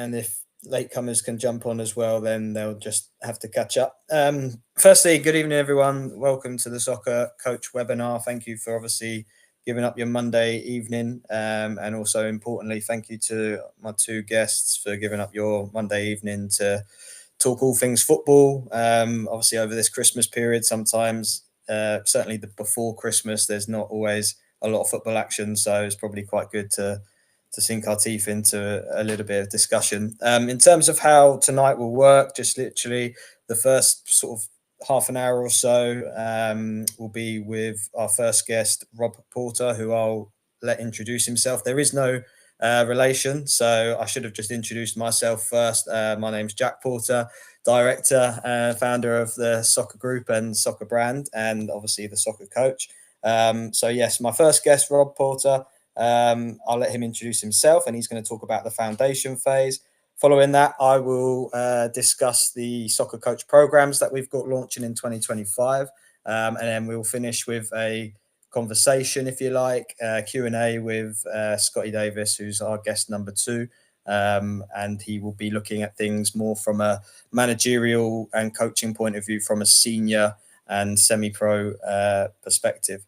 and if latecomers can jump on as well, then they'll just have to catch up. Firstly, good evening, everyone. Welcome to the SOKKR Coach webinar. Thank you for obviously giving up your Monday evening, and also importantly, thank you to my two guests for giving up your Monday evening to talk all things football. Obviously, over this Christmas period, sometimes, certainly before Christmas, there's not always a lot of football action, so it's probably quite good to sink our teeth into a little bit of discussion. In terms of how tonight will work, just literally the first sort of half an hour or so will be with our first guest, Rob Porter, who I'll let introduce himself. There is no relation, so I should have just introduced myself first. My name's Jack Porter, director, founder of the SOKKR Group and SOKKR brand, and obviously the SOKKR Coach. So yes, my first guest, Rob Porter, I'll let him introduce himself, and he's going to talk about the foundation phase. Following that, I will discuss the SOKKR Coach programs that we've got launching in 2025, and then we'll finish with a conversation, if you like, Q&A with Scotty Davies, who's our guest number 2, and he will be looking at things more from a managerial and coaching point of view, from a senior and semi-pro perspective.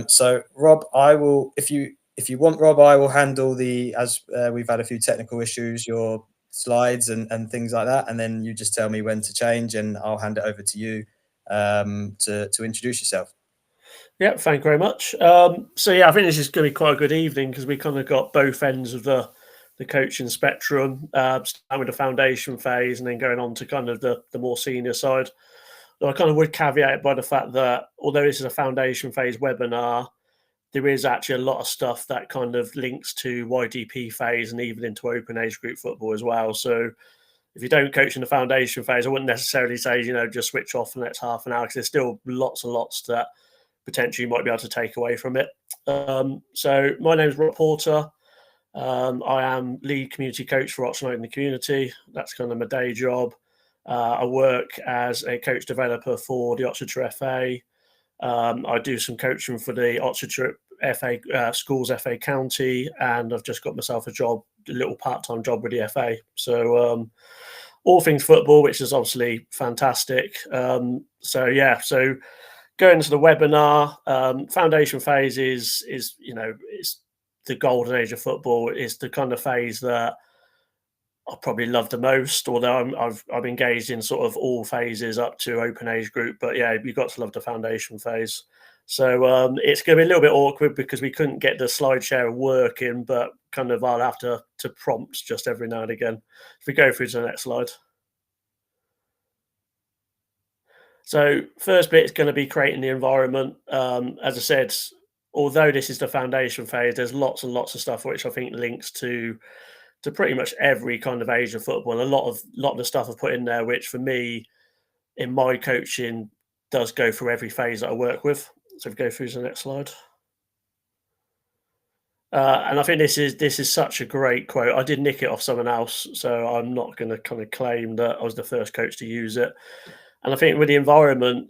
So Rob, I will, if you want, Rob, I will handle as we've had a few technical issues, your slides and things like that, and then you just tell me when to change, and I'll hand it over to you to introduce yourself. Yeah, thank you very much. So yeah, I think this is going to be quite a good evening because we kind of got both ends of the coaching spectrum, starting with the foundation phase and then going on to kind of the more senior side. So I kind of would caveat it by the fact that although this is a foundation phase webinar, there is actually a lot of stuff that kind of links to YDP phase and even into open age group football as well. So if you don't coach in the foundation phase, I wouldn't necessarily say, just switch off for the next half an hour, because there's still lots and lots that potentially you might be able to take away from it. So my name is Rob Porter. I am lead community coach for Oxford in the community. That's kind of my day job. I work as a coach developer for the Oxfordshire FA. I do some coaching for the Oxfordshire FA Schools FA County, and I've just got myself a little part-time job with the FA. So all things football, which is obviously fantastic. So going into the webinar, foundation phase is it's the golden age of football. It's the kind of phase that I probably love the most, although I've engaged in sort of all phases up to open age group. But yeah, you've got to love the foundation phase. So it's going to be a little bit awkward because we couldn't get the slide share working, but kind of I'll have to prompt just every now and again. If we go through to the next slide. So first bit is going to be creating the environment. As I said, although this is the foundation phase, there's lots and lots of stuff which I think links to pretty much every kind of age of football. A lot of the stuff I've put in there, which for me, in my coaching, does go through every phase that I work with. So if we go through to the next slide. And I think this is such a great quote. I did nick it off someone else, so I'm not going to kind of claim that I was the first coach to use it. And I think with the environment,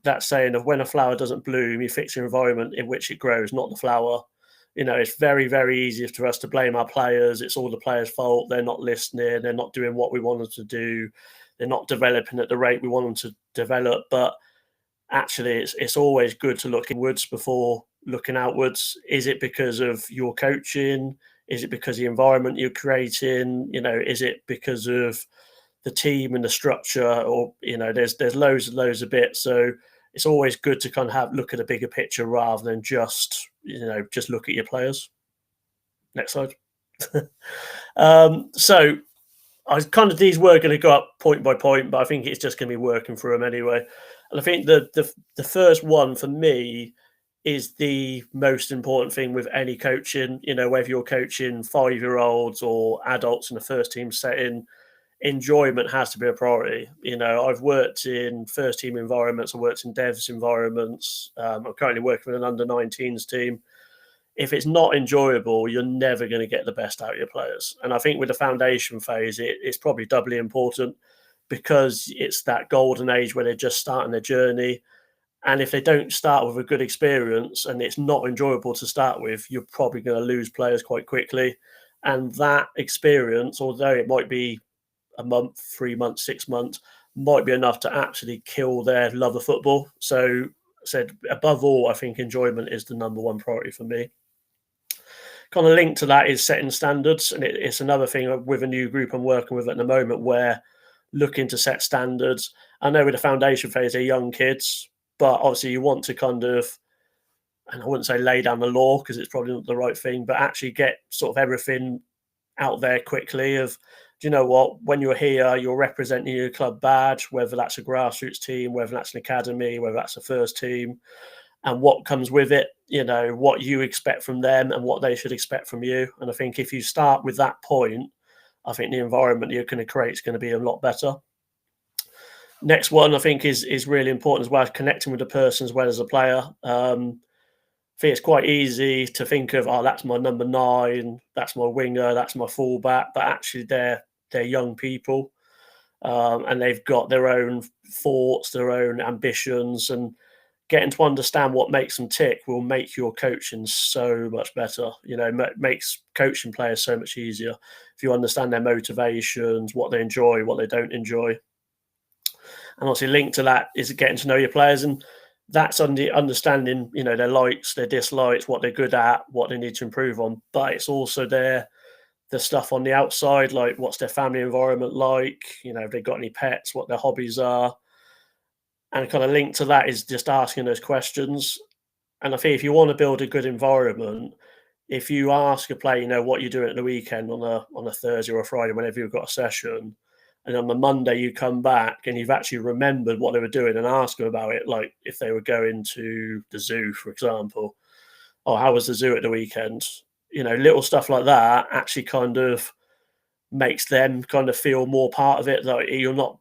that saying of when a flower doesn't bloom, you fix the environment in which it grows, not the flower. It's very, very easy for us to blame our players. It's all the players' fault. They're not listening. They're not doing what we want them to do. They're not developing at the rate we want them to develop. But actually, it's always good to look inwards before looking outwards. Is it because of your coaching? Is it because of the environment you're creating? Is it because of the team and the structure? Or, there's loads and loads of bits. So it's always good to kind of look at a bigger picture rather than just look at your players. Next slide. So these were going to go up point by point, but I think it's just going to be working through them anyway. And I think the first one for me is the most important thing with any coaching, whether you're coaching 5-year-olds or adults in a first team setting, enjoyment has to be a priority. I've worked in first team environments. I worked in devs environments. I'm currently working with an under-19s team. If it's not enjoyable, you're never going to get the best out of your players. And I think with the foundation phase, it's probably doubly important because it's that golden age where they're just starting their journey. And if they don't start with a good experience and it's not enjoyable to start with, you're probably going to lose players quite quickly. And that experience, although it might be a month, 3 months, 6 months, might be enough to actually kill their love of football. So, said above all, I think enjoyment is the number one priority for me. Kind of linked to that is setting standards, and it's another thing with a new group I'm working with at the moment where looking to set standards. I know with the foundation phase, they're young kids, but obviously you want to kind of, and I wouldn't say lay down the law because it's probably not the right thing, but actually get sort of everything out there quickly of, do you know what, when you're here, you're representing your club badge, whether that's a grassroots team, whether that's an academy, whether that's a first team, and what comes with it, what you expect from them and what they should expect from you. And I think if you start with that point, I think the environment you're going to create is going to be a lot better. Next one, I think, is really important as well, connecting with the person as well as a player. I think it's quite easy to think of, oh, that's my number 9, that's my winger, that's my fullback, but actually they're young people, and they've got their own thoughts, their own ambitions, and getting to understand what makes them tick will make your coaching so much better. Makes coaching players so much easier if you understand their motivations, what they enjoy, what they don't enjoy. And obviously linked to that is getting to know your players, and that's understanding, their likes, their dislikes, what they're good at, what they need to improve on. But it's also the stuff on the outside, like what's their family environment like, if they've got any pets, what their hobbies are. And kind of linked to that is just asking those questions. And I think if you want to build a good environment, if you ask a player, what you're doing at the weekend on a Thursday or a Friday, whenever you've got a session, and on the Monday you come back and you've actually remembered what they were doing and ask them about it, like if they were going to the zoo, for example. Oh, how was the zoo at the weekend? Little stuff like that actually kind of makes them kind of feel more part of it. Like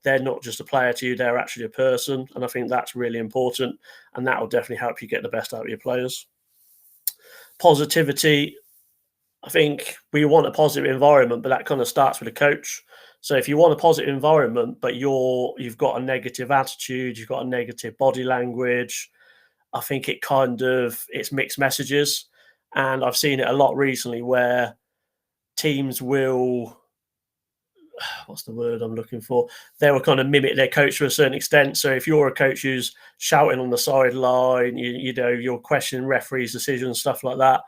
they're not just a player to you, they're actually a person. And I think that's really important. And that will definitely help you get the best out of your players. Positivity. I think we want a positive environment, but that kind of starts with a coach. So if you want a positive environment, but you've got a negative attitude, you've got a negative body language, I think it's mixed messages. And I've seen it a lot recently where teams will, what's the word I'm looking for? They will kind of mimic their coach to a certain extent. So if you're a coach who's shouting on the sideline, you're questioning referees' decisions, stuff like that,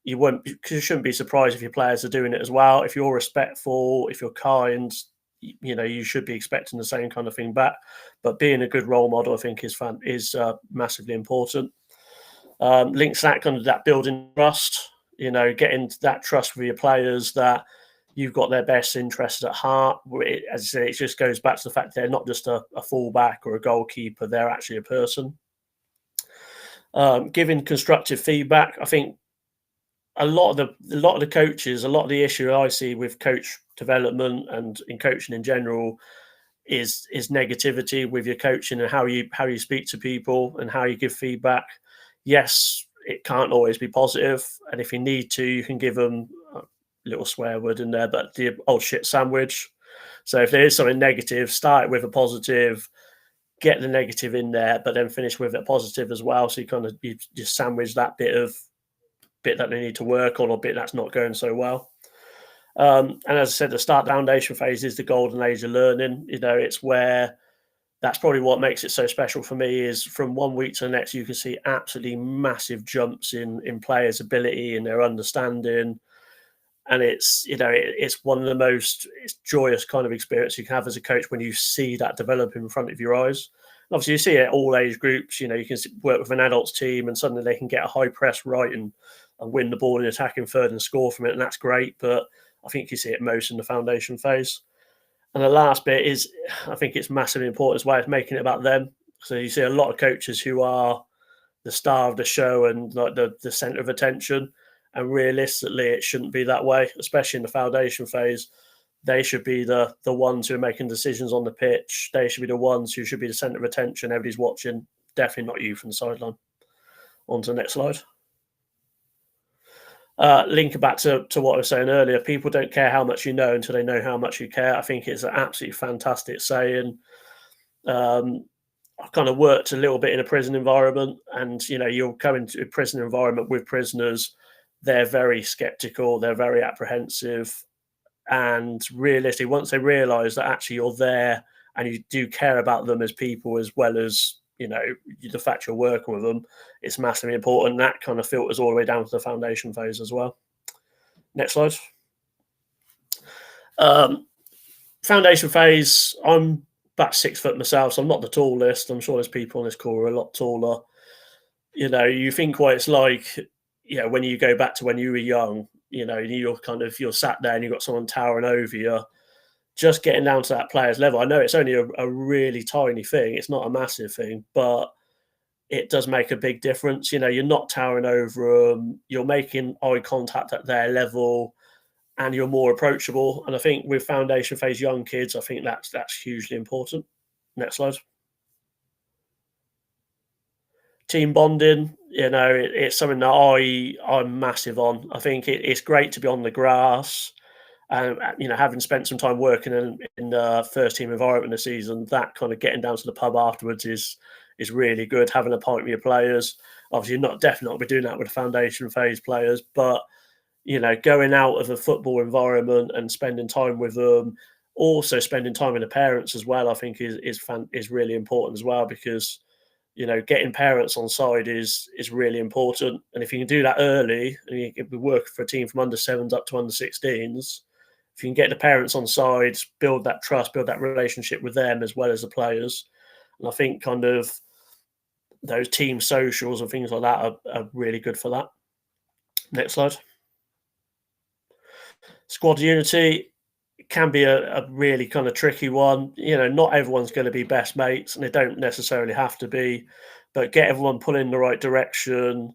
you shouldn't be surprised if your players are doing it as well. If you're respectful, if you're kind, you should be expecting the same kind of thing back. But being a good role model, I think, is massively important. Links that kind of that building trust, getting that trust with your players that you've got their best interests at heart. As I say, it just goes back to the fact they're not just a fullback or a goalkeeper; they're actually a person. Giving constructive feedback, I think. A lot of the coaches, a lot of the issue I see with coach development and in coaching in general is negativity with your coaching and how you speak to people and how you give feedback. Yes, it can't always be positive, and if you need to, you can give them a little swear word in there, but the old shit sandwich. So if there is something negative, start with a positive, get the negative in there, but then finish with a positive as well. So you just sandwich that bit that they need to work on or bit that's not going so well. And as I said, the start foundation phase is the golden age of learning. It's where that's probably what makes it so special for me is from one week to the next, you can see absolutely massive jumps in players' ability and their understanding. And it's one of the most joyous kind of experience you can have as a coach when you see that develop in front of your eyes. And obviously, you see it at all age groups. You can work with an adults team and suddenly they can get a high press right and win the ball in attacking third and score from it, and that's great. But I think you see it most in the foundation phase. And the last bit is, I think it's massively important as well, is making it about them. So you see a lot of coaches who are the star of the show and like the center of attention. And realistically, it shouldn't be that way, especially in the foundation phase. They should be the ones who are making decisions on the pitch. They should be the ones who should be the center of attention. Everybody's watching. Definitely not you from the sideline. On to the next slide. Link back to what I was saying earlier. People don't care how much you know until they know how much you care. I think it's an absolutely fantastic saying. I've kind of worked a little bit in a prison environment, and you'll come into a prison environment with prisoners. they're very skeptical, they're very apprehensive. And realistically, once they realise that actually you're there and you do care about them as people as well as, the fact you're working with them, it's massively important. That kind of filters all the way down to the foundation phase as well. Next slide. Foundation phase, I'm about 6 foot myself, so I'm not the tallest. I'm sure there's people on this call who are a lot taller. You think what it's like, when you go back to when you were young, you're sat there and you've got someone towering over you. Just getting down to that player's level. I know it's only a really tiny thing. It's not a massive thing, but it does make a big difference. You're not towering over them. You're making eye contact at their level, and you're more approachable. And I think with foundation phase young kids, I think that's hugely important. Next slide. Team bonding, it's something that I'm massive on. I think it's great to be on the grass. And having spent some time working in the first team environment this season, that kind of getting down to the pub afterwards is really good. Having a pint with your players, obviously definitely not be doing that with the foundation phase players, but going out of a football environment and spending time with them, also spending time with the parents as well, I think is really important as well, because getting parents on side is really important. And if you can do that early, and you can be working for a team from under 7s up to under 16s, if you can get the parents on side, build that trust, build that relationship with them as well as the players. And I think kind of those team socials and things like that are really good for that. Next slide. Squad unity can be a really kind of tricky one. Not everyone's going to be best mates, and they don't necessarily have to be, but get everyone pulling in the right direction.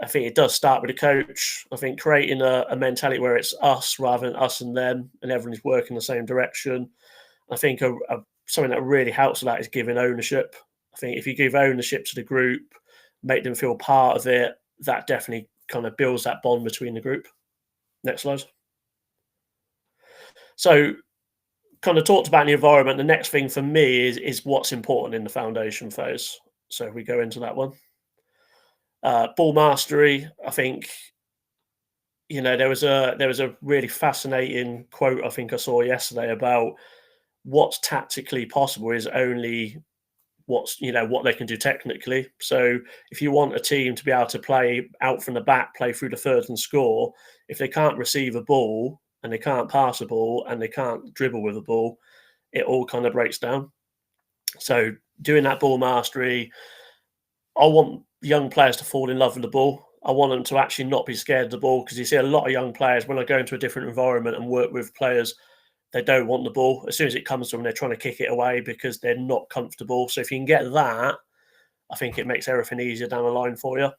I think it does start with the coach. I think creating a mentality where it's us rather than us and them, and everyone's working the same direction. I think something that really helps with that is giving ownership. I think if you give ownership to the group, make them feel part of it, that definitely kind of builds that bond between the group. Next slide. So kind of talked about the environment. The next thing for me is what's important in the foundation phase. So if we go into that one. Ball mastery, I think, there was a really fascinating quote I think I saw yesterday about what's tactically possible is only what they can do technically. So if you want a team to be able to play out from the back, play through the thirds and score, if they can't receive a ball and they can't pass a ball and they can't dribble with a ball, it all kind of breaks down. So doing that ball mastery, I want young players to fall in love with the ball. I want them to actually not be scared of the ball, because you see a lot of young players, when I go into a different environment and work with players, they don't want the ball. As soon as it comes to them, they're trying to kick it away because they're not comfortable. So if you can get that, I think it makes everything easier down the line for you.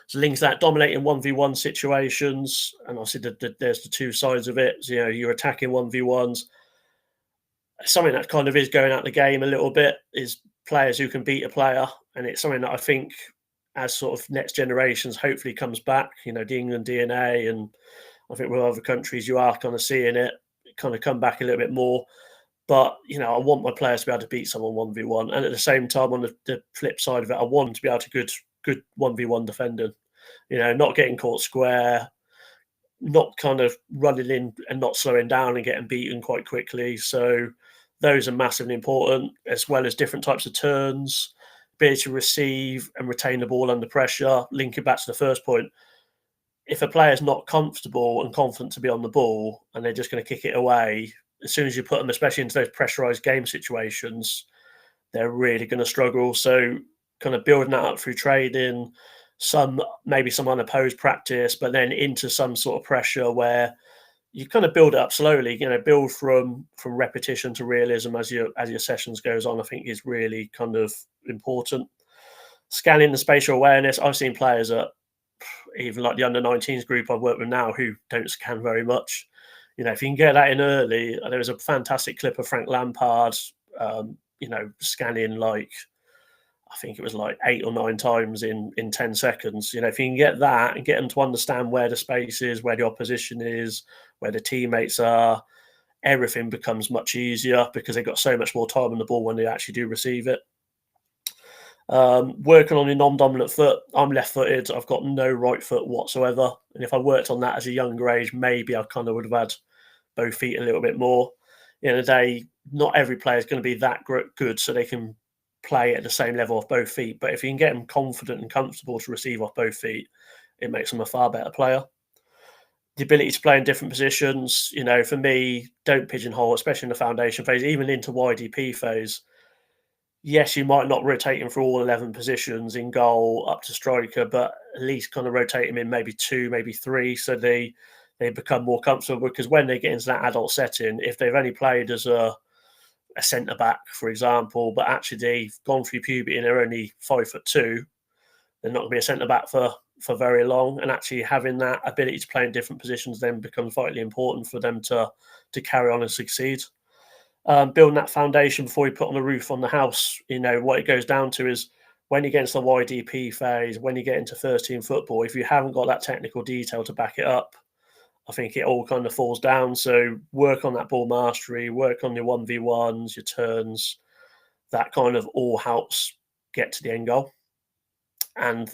So links that dominating 1v1 situations, and obviously there's the two sides of it. So, you're attacking 1v1s. Something that kind of is going out the game a little bit is players who can beat a player, and it's something that I think as sort of next generations hopefully comes back, the England DNA, and I think with other countries you are kind of seeing it kind of come back a little bit more. But, I want my players to be able to beat someone 1v1. And at the same time, on the flip side of it, I want them to be able to good 1v1 defending, not getting caught square, not kind of running in and not slowing down and getting beaten quite quickly. So those are massively important, as well as different types of turns, ability to receive and retain the ball under pressure. Linking back to the first point, if a player's not comfortable and confident to be on the ball and they're just going to kick it away, as soon as you put them, especially into those pressurized game situations, they're really going to struggle. So kind of building that up through trading, maybe some unopposed practice, but then into some sort of pressure where you kind of build it up slowly, build from repetition to realism as your sessions goes on, I think is really kind of important. Scanning the spatial awareness. I've seen players at even like the under-19s group I've worked with now who don't scan very much. If you can get that in early, there was a fantastic clip of Frank Lampard, scanning like, I think it was like 8 or 9 times in 10 seconds. If you can get that and get them to understand where the space is, where the opposition is, where the teammates are, everything becomes much easier because they've got so much more time on the ball when they actually do receive it. Working on your non-dominant foot. I'm left-footed. I've got no right foot whatsoever. And if I worked on that as a younger age, maybe I kind of would have had both feet a little bit more. At the end of the day, not every player is going to be that good so they can play at the same level off both feet. But if you can get them confident and comfortable to receive off both feet, it makes them a far better player. The ability to play in different positions, for me, don't pigeonhole, especially in the foundation phase, even into YDP phase. Yes, you might not rotate him for all 11 positions in goal up to striker, but at least kind of rotate him in maybe 2, maybe 3, so they become more comfortable, because when they get into that adult setting, if they've only played as a centre-back, for example, but actually they've gone through puberty and they're only 5'2", they're not going to be a centre-back for very long. And actually having that ability to play in different positions then becomes vitally important for them to carry on and succeed. Building that foundation before you put on the roof on the house, what it goes down to is when you get into the YDP phase, when you get into first team football, if you haven't got that technical detail to back it up, I think it all kind of falls down. So work on that ball mastery, work on your 1v1s, your turns. That kind of all helps get to the end goal. And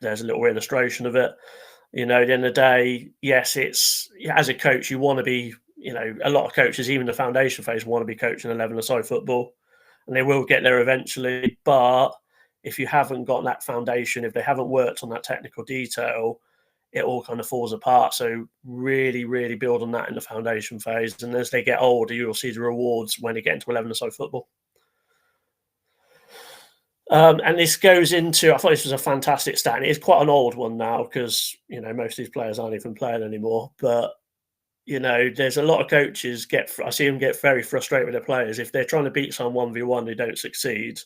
there's a little illustration of it. At the end of the day, yes, it's, as a coach, you want to be, a lot of coaches, even the foundation phase, want to be coaching 11-a-side football, and they will get there eventually. But if you haven't got that foundation, if they haven't worked on that technical detail, it all kind of falls apart. So really, really build on that in the foundation phase. And as they get older, you'll see the rewards when they get into 11-a-side football. And this goes into, I thought this was a fantastic stat, and it is quite an old one now because, most of these players aren't even playing anymore. But, there's a lot of coaches I see them get very frustrated with their players. If they're trying to beat someone 1v1, they don't succeed.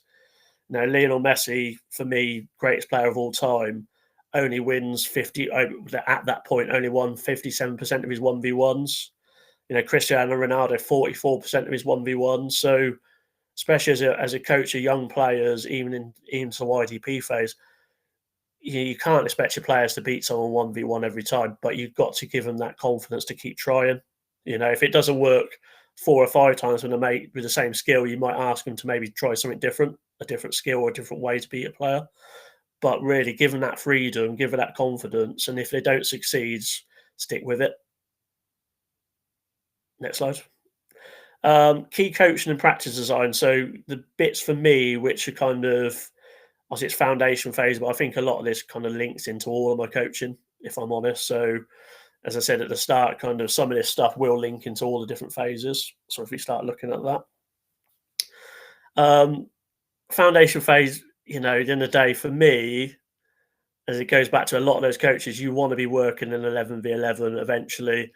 Now, Lionel Messi, for me, greatest player of all time, only wins 50, at that point, only won 57% of his 1v1s. Cristiano Ronaldo, 44% of his 1v1s. So, especially as a coach of young players, even into the YDP phase, you can't expect your players to beat someone 1v1 every time, but you've got to give them that confidence to keep trying. If it doesn't work 4 or 5 times with a mate with the same skill, you might ask them to maybe try something different, a different skill or a different way to beat a player. But really give them that freedom, give them that confidence, and if they don't succeed, stick with it. Next slide. Key coaching and practice design. So the bits for me, which are kind of, obviously it's foundation phase, but I think a lot of this kind of links into all of my coaching, if I'm honest. So as I said at the start, kind of some of this stuff will link into all the different phases. So if we start looking at that. Foundation phase, at the end of the day, for me, as it goes back to a lot of those coaches, you want to be working in 11v11 eventually,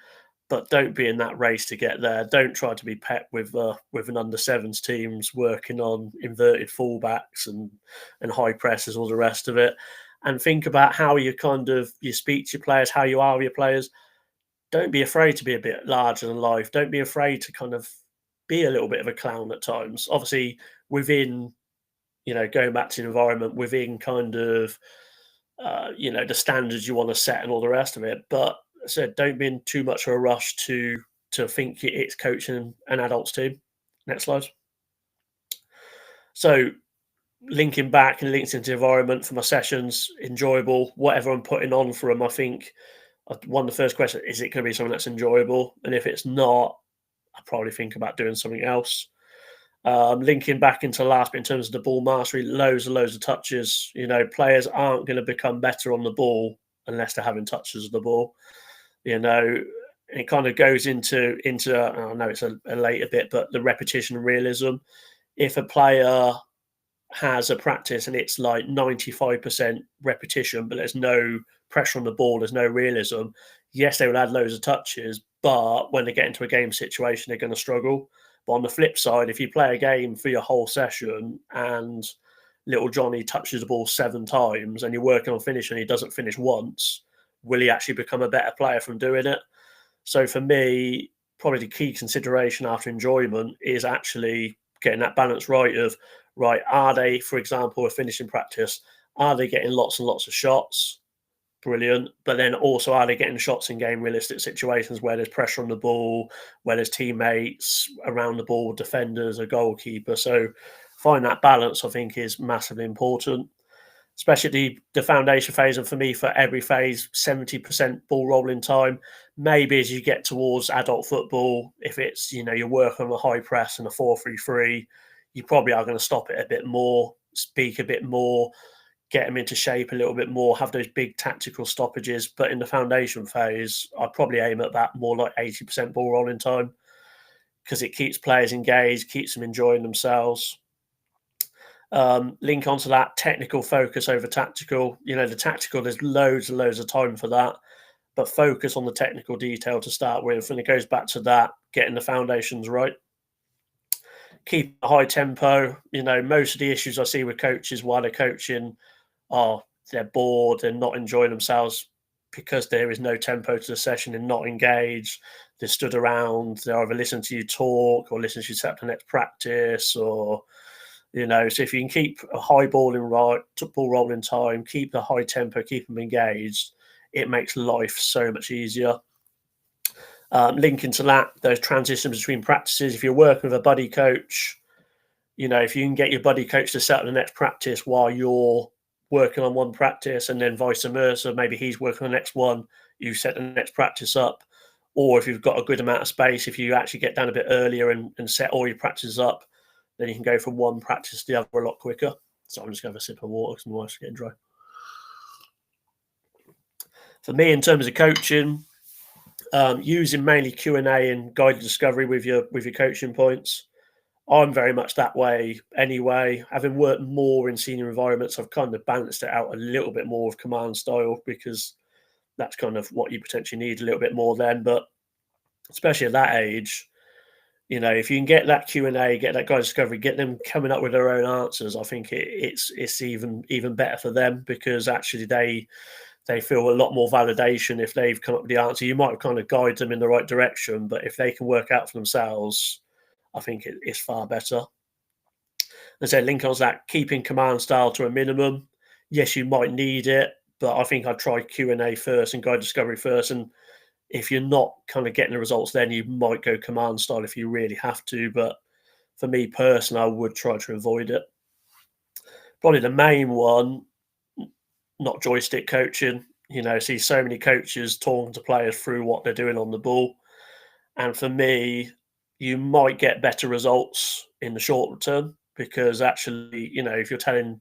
but don't be in that race to get there. Don't try to be pet with an under-7s teams working on inverted fullbacks and high presses, all the rest of it. And think about how you speak to your players, how you are with your players. Don't be afraid to be a bit larger than life. Don't be afraid to kind of be a little bit of a clown at times. Obviously, within, going back to the environment, within kind of, the standards you want to set and all the rest of it. But I said, don't be in too much of a rush to think it's coaching an adults team. Next slide. So linking back and links into the environment for my sessions, enjoyable, whatever I'm putting on for them. I think one of the first questions, is it going to be something that's enjoyable? And if it's not, I probably think about doing something else. Linking back into last bit in terms of the ball mastery, loads and loads of touches. Players aren't going to become better on the ball unless they're having touches of the ball. It kind of goes into I know it's a later bit, but the repetition and realism. If a player has a practice and it's like 95% repetition, but there's no pressure on the ball, there's no realism, yes, they will add loads of touches, but when they get into a game situation, they're going to struggle. But on the flip side, if you play a game for your whole session and little Johnny touches the ball 7 times and you're working on finishing, he doesn't finish once, will he actually become a better player from doing it? So for me, probably the key consideration after enjoyment is actually getting that balance right of, are they, for example, a finishing practice, are they getting lots and lots of shots? Brilliant. But then also, are they getting shots in game realistic situations where there's pressure on the ball, where there's teammates around the ball, defenders, a goalkeeper? So find that balance, I think, is massively important, especially the foundation phase. And for me, for every phase, 70% ball rolling time. Maybe as you get towards adult football, if it's, you're working on a high press and a 4-3-3, you probably are going to stop it a bit more, speak a bit more, get them into shape a little bit more, have those big tactical stoppages. But in the foundation phase, I'd probably aim at that more like 80% ball rolling time, because it keeps players engaged, keeps them enjoying themselves. Link onto that, technical focus over tactical. The tactical, there's loads and loads of time for that, but focus on the technical detail to start with. And it goes back to that, getting the foundations right. Keep a high tempo. Most of the issues I see with coaches while they're coaching are they're bored, they're not enjoying themselves because there is no tempo to the session, they're not engaged, they're stood around, they're either listening to you talk or listening to you set up the next practice, or so if you can keep a high ball rolling time, keep the high tempo, keep them engaged, it makes life so much easier. Linking to that, those transitions between practices, if you're working with a buddy coach, if you can get your buddy coach to set up the next practice while you're working on one practice, and then vice versa, maybe he's working on the next one, you set the next practice up. Or if you've got a good amount of space, if you actually get down a bit earlier and set all your practices up, then you can go from one practice to the other a lot quicker. So I'm just going to have a sip of water because my wife's getting dry. For me, in terms of coaching, using mainly Q&A and guided discovery with your coaching points. I'm very much that way anyway. Having worked more in senior environments, I've kind of balanced it out a little bit more of command style, because that's kind of what you potentially need a little bit more then. But especially at that age, if you can get that Q&A, get that guide discovery, get them coming up with their own answers, I think it's even better for them, because actually they feel a lot more validation if they've come up with the answer. You might kind of guide them in the right direction, but if they can work out for themselves, I think it's far better. And so link on that, keeping command style to a minimum. Yes, you might need it, but I think I'd try Q&A first and guide discovery first. And if you're not kind of getting the results, then you might go command style if you really have to. But for me personally, I would try to avoid it. Probably the main one, not joystick coaching. See so many coaches talking to players through what they're doing on the ball. And for me, you might get better results in the short term, because actually, if you're telling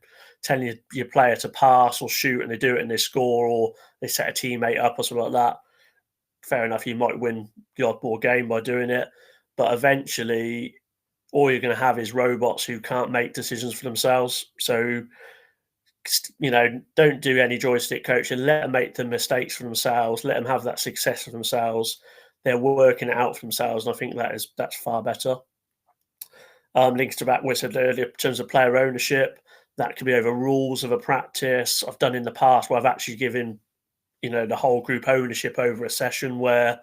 your player to pass or shoot and they do it and they score, or they set a teammate up or something like that, fair enough, you might win the odd ball game by doing it. But eventually, all you're going to have is robots who can't make decisions for themselves. So, don't do any joystick coaching. Let them make the mistakes for themselves. Let them have that success for themselves. They're working it out for themselves, and I think that's far better. Links to what we said earlier in terms of player ownership. That could be over rules of a practice. I've done in the past where I've actually given, the whole group ownership over a session, where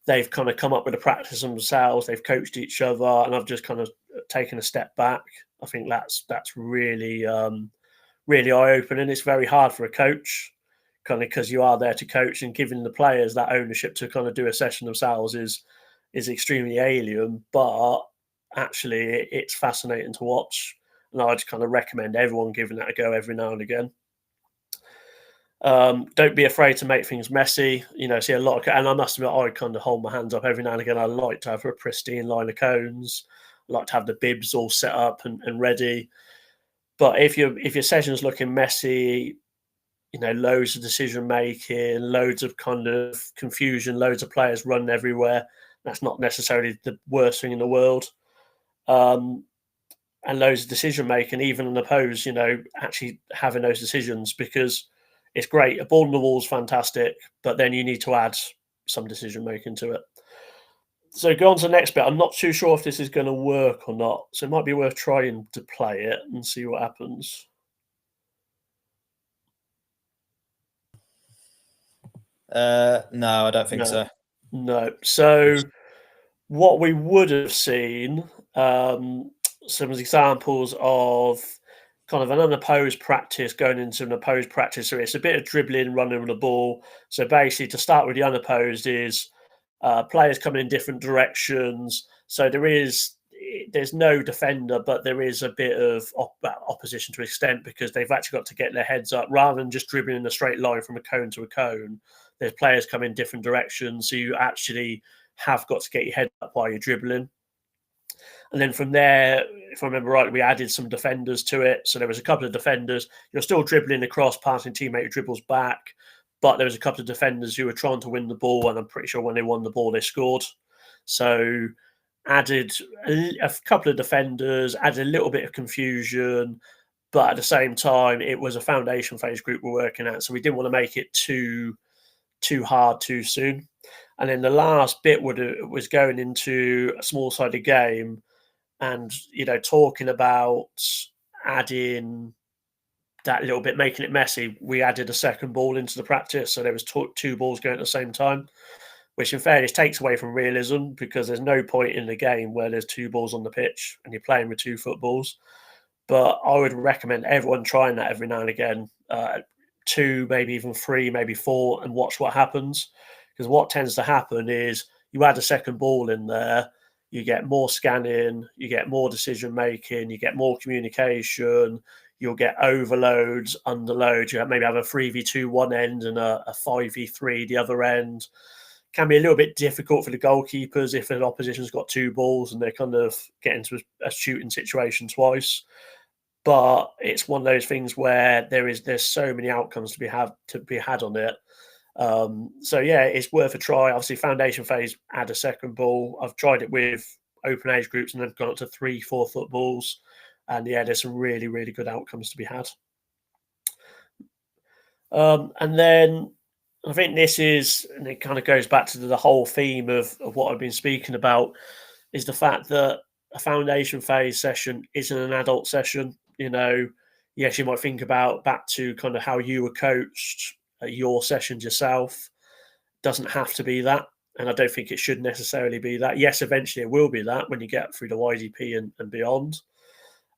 they've kind of come up with a practice themselves. They've coached each other, and I've just kind of taken a step back. I think that's really really eye-opening. It's very hard for a coach, kind of, because you are there to coach, and giving the players that ownership to kind of do a session themselves is extremely alien, but actually it's fascinating to watch. And I just kind of recommend everyone giving that a go every now and again. Don't be afraid to make things messy. See a lot of, and I must admit, I kind of hold my hands up every now and again. I like to have a pristine line of cones. I like to have the bibs all set up and ready. But if your session's looking messy, loads of decision making, loads of kind of confusion, loads of players running everywhere, that's not necessarily the worst thing in the world. And loads of decision making, even on opposed, actually having those decisions, because it's great. A ball on the wall is fantastic, but then you need to add some decision making to it. So go on to the next bit. I'm not too sure if this is going to work or not, so it might be worth trying to play it and see what happens. No, I don't think so. No. So what we would have seen, some examples of kind of an unopposed practice going into an opposed practice. So it's a bit of dribbling, running with the ball. So basically, to start with, the unopposed is players coming in different directions. So there's no defender, but there is a bit of opposition to an extent, because they've actually got to get their heads up rather than just dribbling in a straight line from a cone to a cone. There's players come in different directions, so you actually have got to get your head up while you're dribbling. And then from there, if I remember right, we added some defenders to it. So there was a couple of defenders. You're still dribbling across, passing teammate who dribbles back, but there was a couple of defenders who were trying to win the ball, and I'm pretty sure when they won the ball, they scored. So added a couple of defenders, added a little bit of confusion, but at the same time, it was a foundation phase group we're working at, so we didn't want to make it too hard too soon. And then the last bit was going into a small-sided game, and talking about adding that little bit, making it messy. We added a second ball into the practice, so there was two balls going at the same time, which in fairness takes away from realism, because there's no point in the game where there's two balls on the pitch and you're playing with two footballs. But I would recommend everyone trying that every now and again, two, maybe even three, maybe four, and watch what happens. Because what tends to happen is you add a second ball in there, you get more scanning, you get more decision making, you get more communication, you'll get overloads, underloads. You maybe have a 3v2 one end and a 5v3 the other end. Can be a little bit difficult for the goalkeepers if an opposition's got two balls and they're kind of getting into a shooting situation twice. But it's one of those things where there's so many outcomes to be had on it. So yeah, it's worth a try. Obviously, foundation phase, add a second ball. I've tried it with open age groups and they've gone up to 3-4 footballs. And yeah, there's some really, really good outcomes to be had. And then I think this is, and it kind of goes back to the whole theme of what I've been speaking about, is the fact that a foundation phase session isn't an adult session. Yes, you might think about back to kind of how you were coached at your sessions yourself. Doesn't have to be that. And I don't think it should necessarily be that. Yes, eventually it will be that when you get through the YDP and beyond.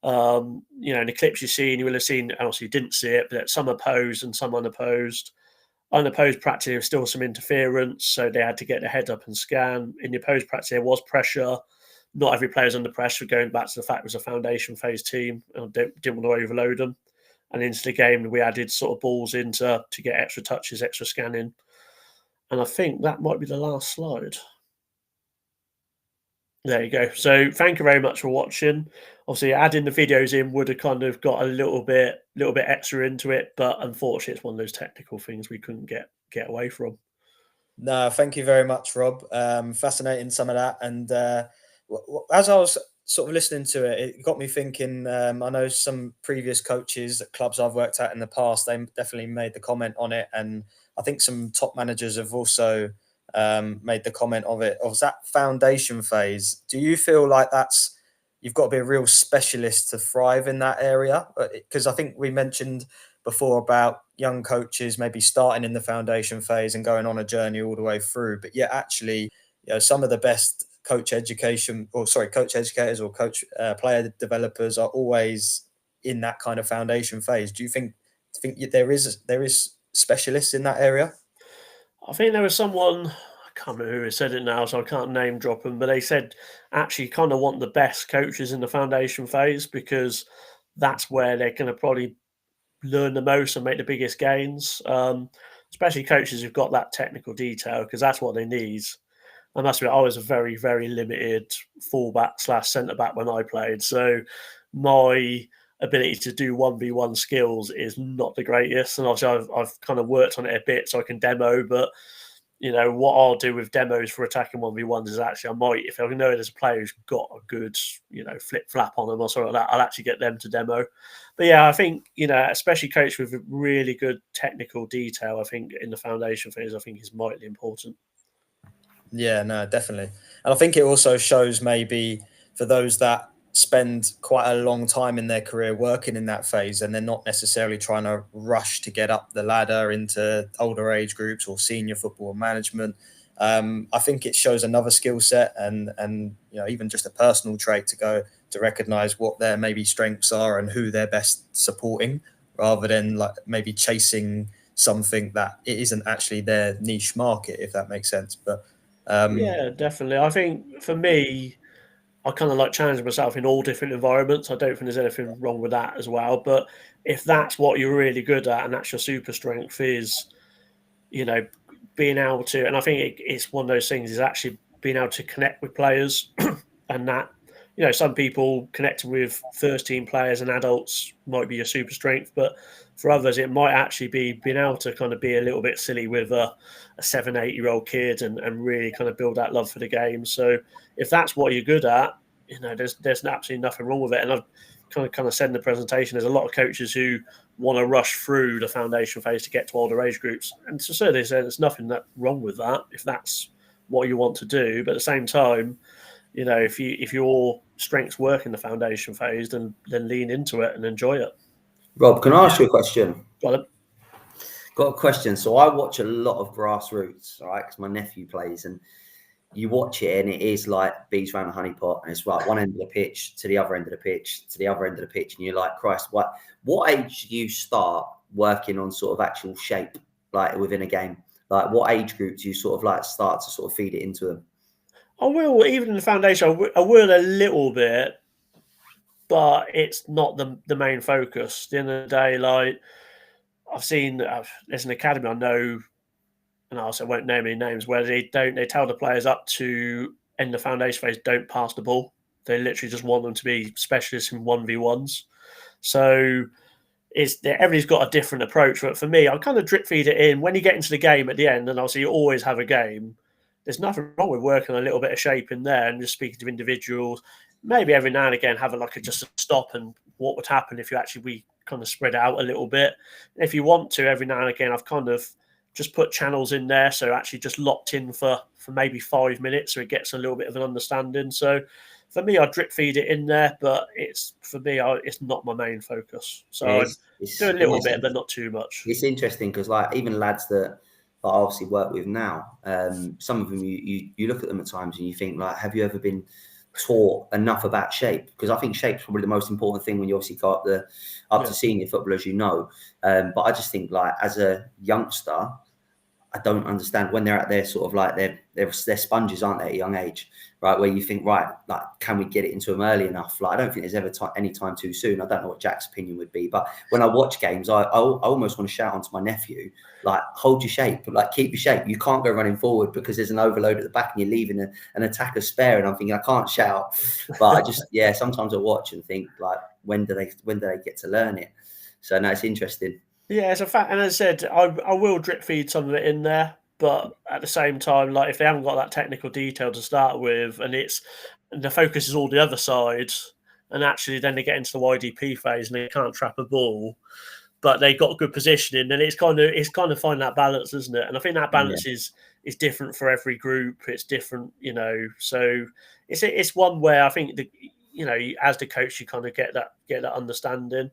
In the clips you've seen, you will have seen, obviously you didn't see it, but some opposed and some unopposed. Unopposed practice, there was still some interference, so they had to get their head up and scan. In the opposed practice, there was pressure. Not every player's under pressure, going back to the fact it was a foundation phase team, and didn't want to overload them. And into the game, we added sort of balls in to get extra touches, extra scanning. And I think that might be the last slide. There you go. So thank you very much for watching. Obviously, adding the videos in would have kind of got a little bit extra into it, but unfortunately, it's one of those technical things we couldn't get away from. No, thank you very much, Rob. Fascinating, some of that. And as I was sort of listening to it, it got me thinking. I know some previous coaches at clubs I've worked at in the past, they definitely made the comment on it, and I think some top managers have also made the comment of it. Of that foundation phase, do you feel like you've got to be a real specialist to thrive in that area? Because I think we mentioned before about young coaches maybe starting in the foundation phase and going on a journey all the way through, but yeah, actually, some of the best coach educators or coach player developers are always in that kind of foundation phase. Do you think there is specialists in that area? I think there was someone, I can't remember who said it now, so I can't name drop them, but they said actually kind of want the best coaches in the foundation phase, because that's where they're going to probably learn the most and make the biggest gains. Especially coaches who've got that technical detail, because that's what they need. I must admit, I was a very, very limited fullback / centre back when I played, so my ability to do 1v1 skills is not the greatest. And obviously, I've kind of worked on it a bit so I can demo. But what I'll do with demos for attacking 1v1s is actually I might, if I know there's a player who's got a good flip flap on them or something like that, I'll actually get them to demo. But yeah, I think especially coached with really good technical detail, I think in the foundation phase, I think is mightily important. Yeah, no, definitely. And I think it also shows maybe for those that spend quite a long time in their career working in that phase, and they're not necessarily trying to rush to get up the ladder into older age groups or senior football management. I think it shows another skill set and even just a personal trait to recognize what their maybe strengths are and who they're best supporting, rather than like maybe chasing something that it isn't actually their niche market, if that makes sense. But yeah, definitely. I think for me, I kind of like challenging myself in all different environments. I don't think there's anything wrong with that as well. But if that's what you're really good at and that's your super strength is, being able to, and I think it's one of those things is actually being able to connect with players and that, some people connecting with first team players and adults might be a super strength, but for others, it might actually be being able to kind of be a little bit silly with a 7, 8 year old kid and really kind of build that love for the game. So if that's what you're good at, there's absolutely nothing wrong with it. And I've kind of said in the presentation, there's a lot of coaches who want to rush through the foundation phase to get to older age groups. And to certainly say there's nothing wrong with that if that's what you want to do. But at the same time, if your strengths work in the foundation phase, then lean into it and enjoy it. Rob, can I ask you a question? Got a question. So I watch a lot of grassroots, all right, because my nephew plays, and you watch it and it is like bees around a honey pot, and it's right one end of the pitch to the other end of the pitch to the other end of the pitch, and you're like, Christ, what age do you start working on sort of actual shape, like within a game? Like what age group do you sort of like start to sort of feed it into them? I will, even in the foundation, I will a little bit, but it's not the main focus. At the end of the day, like I've seen, there's an academy I know, and I also won't name any names, where they tell the players up to end the foundation phase, don't pass the ball. They literally just want them to be specialists in 1v1s. So everybody's got a different approach. But for me, I kind of drip feed it in. When you get into the game at the end, and obviously you always have a game, there's nothing wrong with working a little bit of shape in there and just speaking to individuals. Maybe every now and again have just a stop and what would happen if we kind of spread out a little bit. If you want to, every now and again, I've kind of just put channels in there, so actually just locked in for maybe 5 minutes, so it gets a little bit of an understanding. So for me, I drip feed it in there, but it's not my main focus. So I do a little bit, but not too much. It's interesting because like even lads that I obviously work with now, some of them you look at them at times and you think like, have you ever been taught enough about shape? Because I think shape's probably the most important thing when you obviously go up to senior football, as you know. But I just think like as a youngster, I don't understand when they're at their sort of like they're sponges, aren't they, at a young age, right? Where you think, right, like, can we get it into them early enough? Like, I don't think there's ever any time too soon. I don't know what Jack's opinion would be, but when I watch games, I almost want to shout onto my nephew, like, hold your shape, like, keep your shape. You can't go running forward because there's an overload at the back and you're leaving an attacker spare. And I'm thinking, I can't shout, but I just, sometimes I watch and think, like, when do they get to learn it? So no, it's interesting. Yeah, it's a fact. And as I said, I will drip feed some of it in there, but at the same time, like if they haven't got that technical detail to start with, and the focus is all the other sides, and actually then they get into the YDP phase and they can't trap a ball, but they got good positioning, then it's kind of finding that balance, isn't it? And I think that balance is different for every group. It's different, So it's one where I think as the coach, you kind of get that understanding.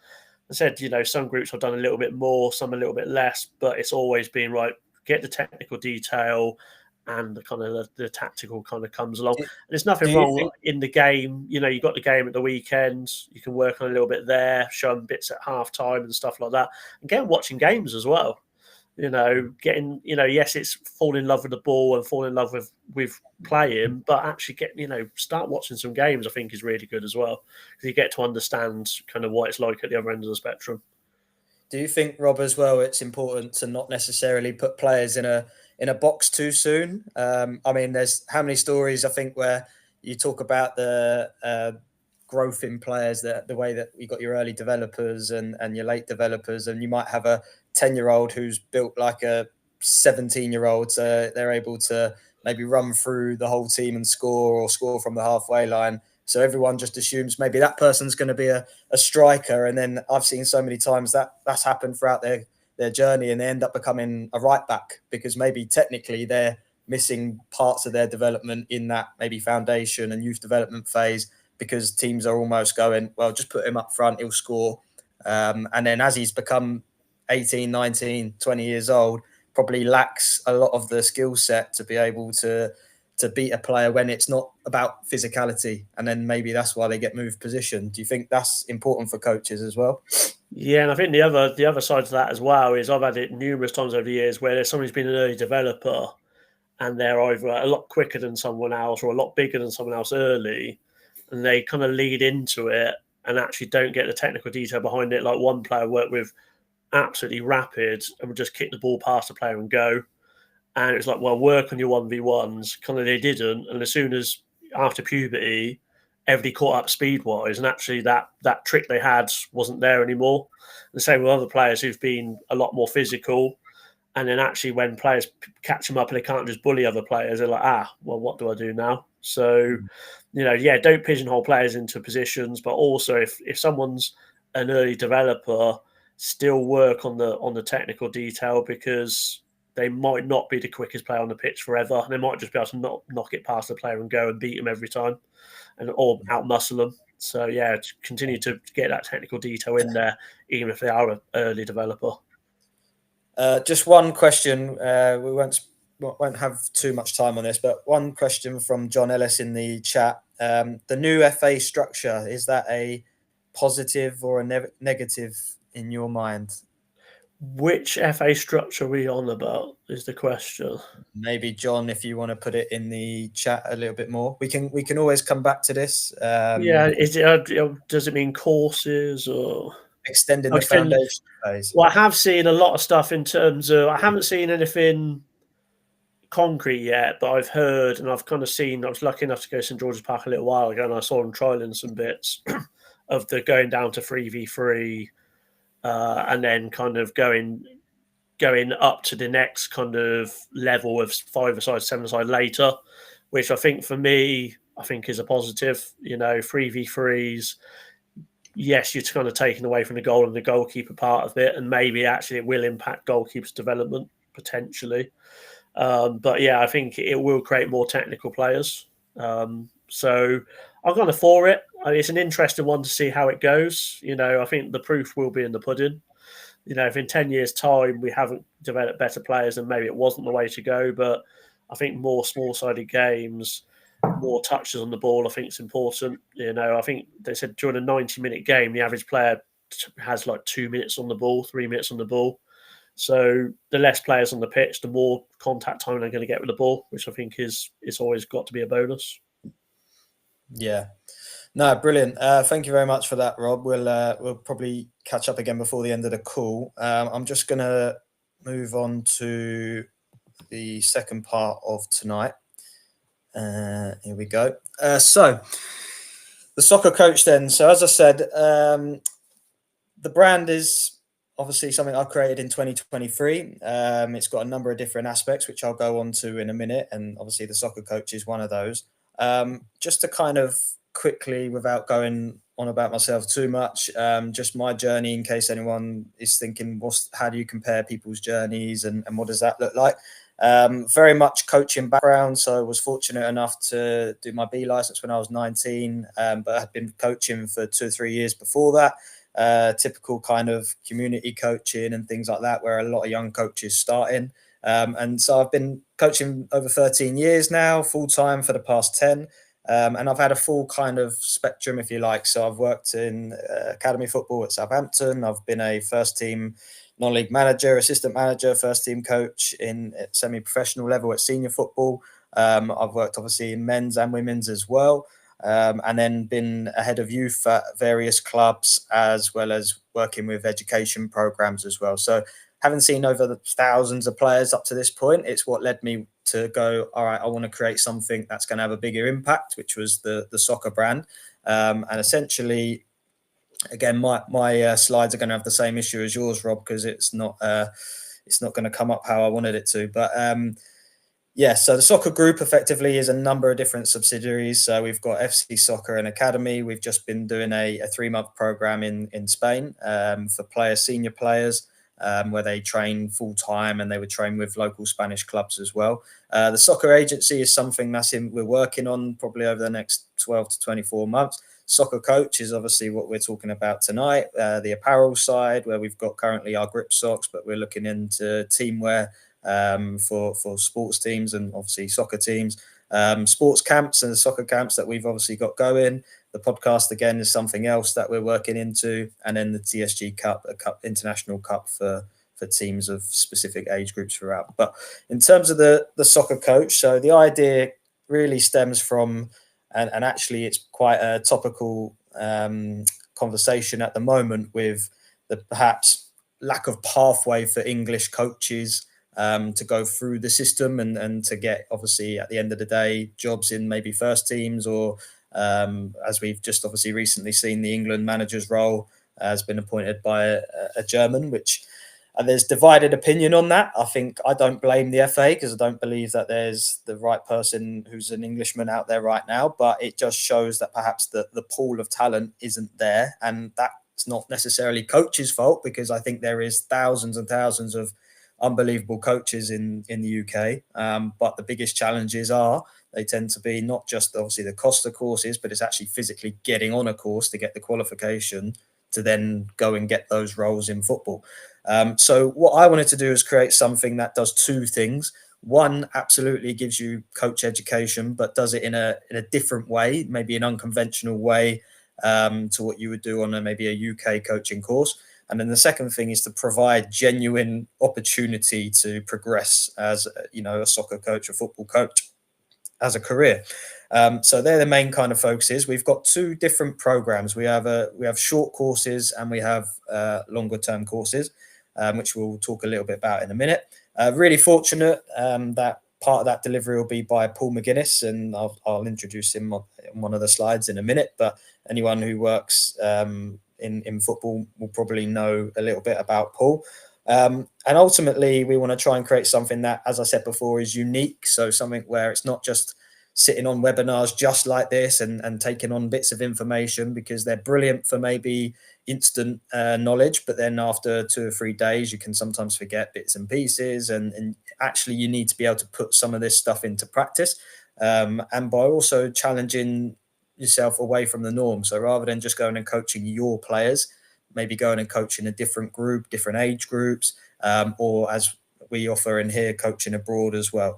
I said, some groups have done a little bit more, some a little bit less, but it's always been right. Get the technical detail, and the kind of the tactical kind of comes along. And there's nothing wrong in the game. You got the game at the weekend. You can work on a little bit there, show them bits at half time and stuff like that, and get watching games as well. Getting, yes, it's fall in love with the ball and fall in love with playing, but actually start watching some games, I think is really good as well, because you get to understand kind of what it's like at the other end of the spectrum. Do you think, Rob, as well, it's important to not necessarily put players in a box too soon? I mean, there's how many stories I think where you talk about the growth in players, the way that you got your early developers and your late developers, and you might have a 10-year-old who's built like a 17-year-old, so they're able to maybe run through the whole team and score from the halfway line. So everyone just assumes maybe that person's going to be a striker. And then I've seen so many times that's happened throughout their journey, and they end up becoming a right back because maybe technically they're missing parts of their development in that maybe foundation and youth development phase, because teams are almost going, well, just put him up front, he'll score. And then as he's become 18, 19, 20 years old, probably lacks a lot of the skill set to be able to beat a player when it's not about physicality. And then maybe that's why they get moved position. Do you think that's important for coaches as well? Yeah, and I think the other side to that as well is I've had it numerous times over the years where there's someone who's been an early developer and they're either a lot quicker than someone else or a lot bigger than someone else early. and they kind of lead into it and actually don't get the technical detail behind it. Like one player worked with absolutely rapid and would just kick the ball past the player and go. And it was like, well, work on your 1v1s. Kind of they didn't. And as soon as after puberty, everybody caught up speed-wise. And actually that trick they had wasn't there anymore. The same with other players who've been a lot more physical. And then actually when players catch them up and they can't just bully other players, they're like, well, what do I do now? So, don't pigeonhole players into positions. But also if someone's an early developer, still work on the technical detail, because they might not be the quickest player on the pitch forever. They might just be able to knock it past the player and go and beat them every time, or outmuscle them. So continue to get that technical detail in there, even if they are an early developer. Just one question. We won't have too much time on this, but one question from John Ellis in the chat. The new FA structure, is that a positive or a negative in your mind? Which FA structure are we on about is the question. Maybe John, if you want to put it in the chat a little bit more, we can always come back to this. Is it? Does it mean courses or extending the foundation phase? Well, I have seen a lot of stuff in terms of. I haven't seen anything concrete yet, but I've heard and I've kind of seen. I was lucky enough to go to St George's Park a little while ago, and I saw them trialing some bits of the going down to 3v3. And then kind of going up to the next kind of level of 5-a-side, 7-a-side later, which I think for me, is a positive. 3v3s, yes, you're kind of taking away from the goal and the goalkeeper part of it, and maybe actually it will impact goalkeepers' development potentially. But I think it will create more technical players. So I'm kind of for it. It's an interesting one to see how it goes. I think the proof will be in the pudding. If in 10 years' time we haven't developed better players, then maybe it wasn't the way to go. But I think more small-sided games, more touches on the ball, I think it's important. I think they said during a 90-minute game, the average player has like 2 minutes on the ball, 3 minutes on the ball. So the less players on the pitch, the more contact time they're going to get with the ball, which I think is always got to be a bonus. Yeah. No, brilliant. Thank you very much for that, Rob. We'll probably catch up again before the end of the call. I'm just going to move on to the second part of tonight. Here we go. So the soccer coach then. So as I said, the brand is obviously something I created in 2023. It's got a number of different aspects, which I'll go on to in a minute. And obviously the soccer coach is one of those. Just to kind of quickly, without going on about myself too much, just my journey, in case anyone is thinking, how do you compare people's journeys and what does that look like? Very much coaching background. So I was fortunate enough to do my B license when I was 19, but I had been coaching for 2 or 3 years before that. Typical kind of community coaching and things like that, where a lot of young coaches start in. And so I've been coaching over 13 years now, full time for the past 10. And I've had a full kind of spectrum, if you like. So I've worked in academy football at Southampton. I've been a first team non-league manager, assistant manager, first team coach at semi-professional level at senior football. I've worked obviously in men's and women's as well. And then been a head of youth at various clubs, as well as working with education programs as well. So having seen over the thousands of players up to this point, it's what led me to go, all right, I want to create something that's going to have a bigger impact, which was the SOKKR brand. And essentially, again, my slides are going to have the same issue as yours, Rob, because it's not going to come up how I wanted it to. But so the SOKKR Group effectively is a number of different subsidiaries. So we've got FC SOKKR and Academy. We've just been doing a 3-month program in Spain for senior players, where they train full time, and they would train with local Spanish clubs as well. The SOKKR agency is something we're working on probably over the next 12 to 24 months. SOKKR coach is obviously what we're talking about tonight. The apparel side, where we've got currently our grip socks, but we're looking into teamwear for sports teams and obviously soccer teams. Sports camps and soccer camps that we've obviously got going. The podcast, again, is something else that we're working into. And then the TSG Cup, a international cup for teams of specific age groups throughout. But in terms of the soccer coach, so the idea really stems from and actually it's quite a topical conversation at the moment with the perhaps lack of pathway for English coaches to go through the system and to get, obviously, at the end of the day, jobs in maybe first teams, or as we've just obviously recently seen, the England manager's role has been appointed by a German, which there's divided opinion on that. I don't blame the FA, because I don't believe that there's the right person who's an Englishman out there right now, but it just shows that perhaps the pool of talent isn't there, and that's not necessarily coaches' fault, because I think there is thousands and thousands of unbelievable coaches in the UK. But the biggest challenges they tend to be not just obviously the cost of courses, but it's actually physically getting on a course to get the qualification to then go and get those roles in football. So what I wanted to do is create something that does two things. One, absolutely gives you coach education, but does it in a different way, maybe an unconventional way, to what you would do on maybe a UK coaching course. And then the second thing is to provide genuine opportunity to progress as a soccer coach, a football coach, as a career. So they're the main kind of focuses. We've got two different programs. We have short courses and we have longer term courses, which we'll talk a little bit about in a minute. Really fortunate that part of that delivery will be by Paul McGuinness, and I'll introduce him on one of the slides in a minute. But anyone who works in football will probably know a little bit about Paul. And ultimately, we want to try and create something that, as I said before, is unique. So something where it's not just sitting on webinars just like this and taking on bits of information, because they're brilliant for maybe instant knowledge, but then after 2 or 3 days, you can sometimes forget bits and pieces. And actually, you need to be able to put some of this stuff into practice, and by also challenging yourself away from the norm. So rather than just going and coaching your players, maybe going and coaching a different group, different age groups, or as we offer in here, coaching abroad as well.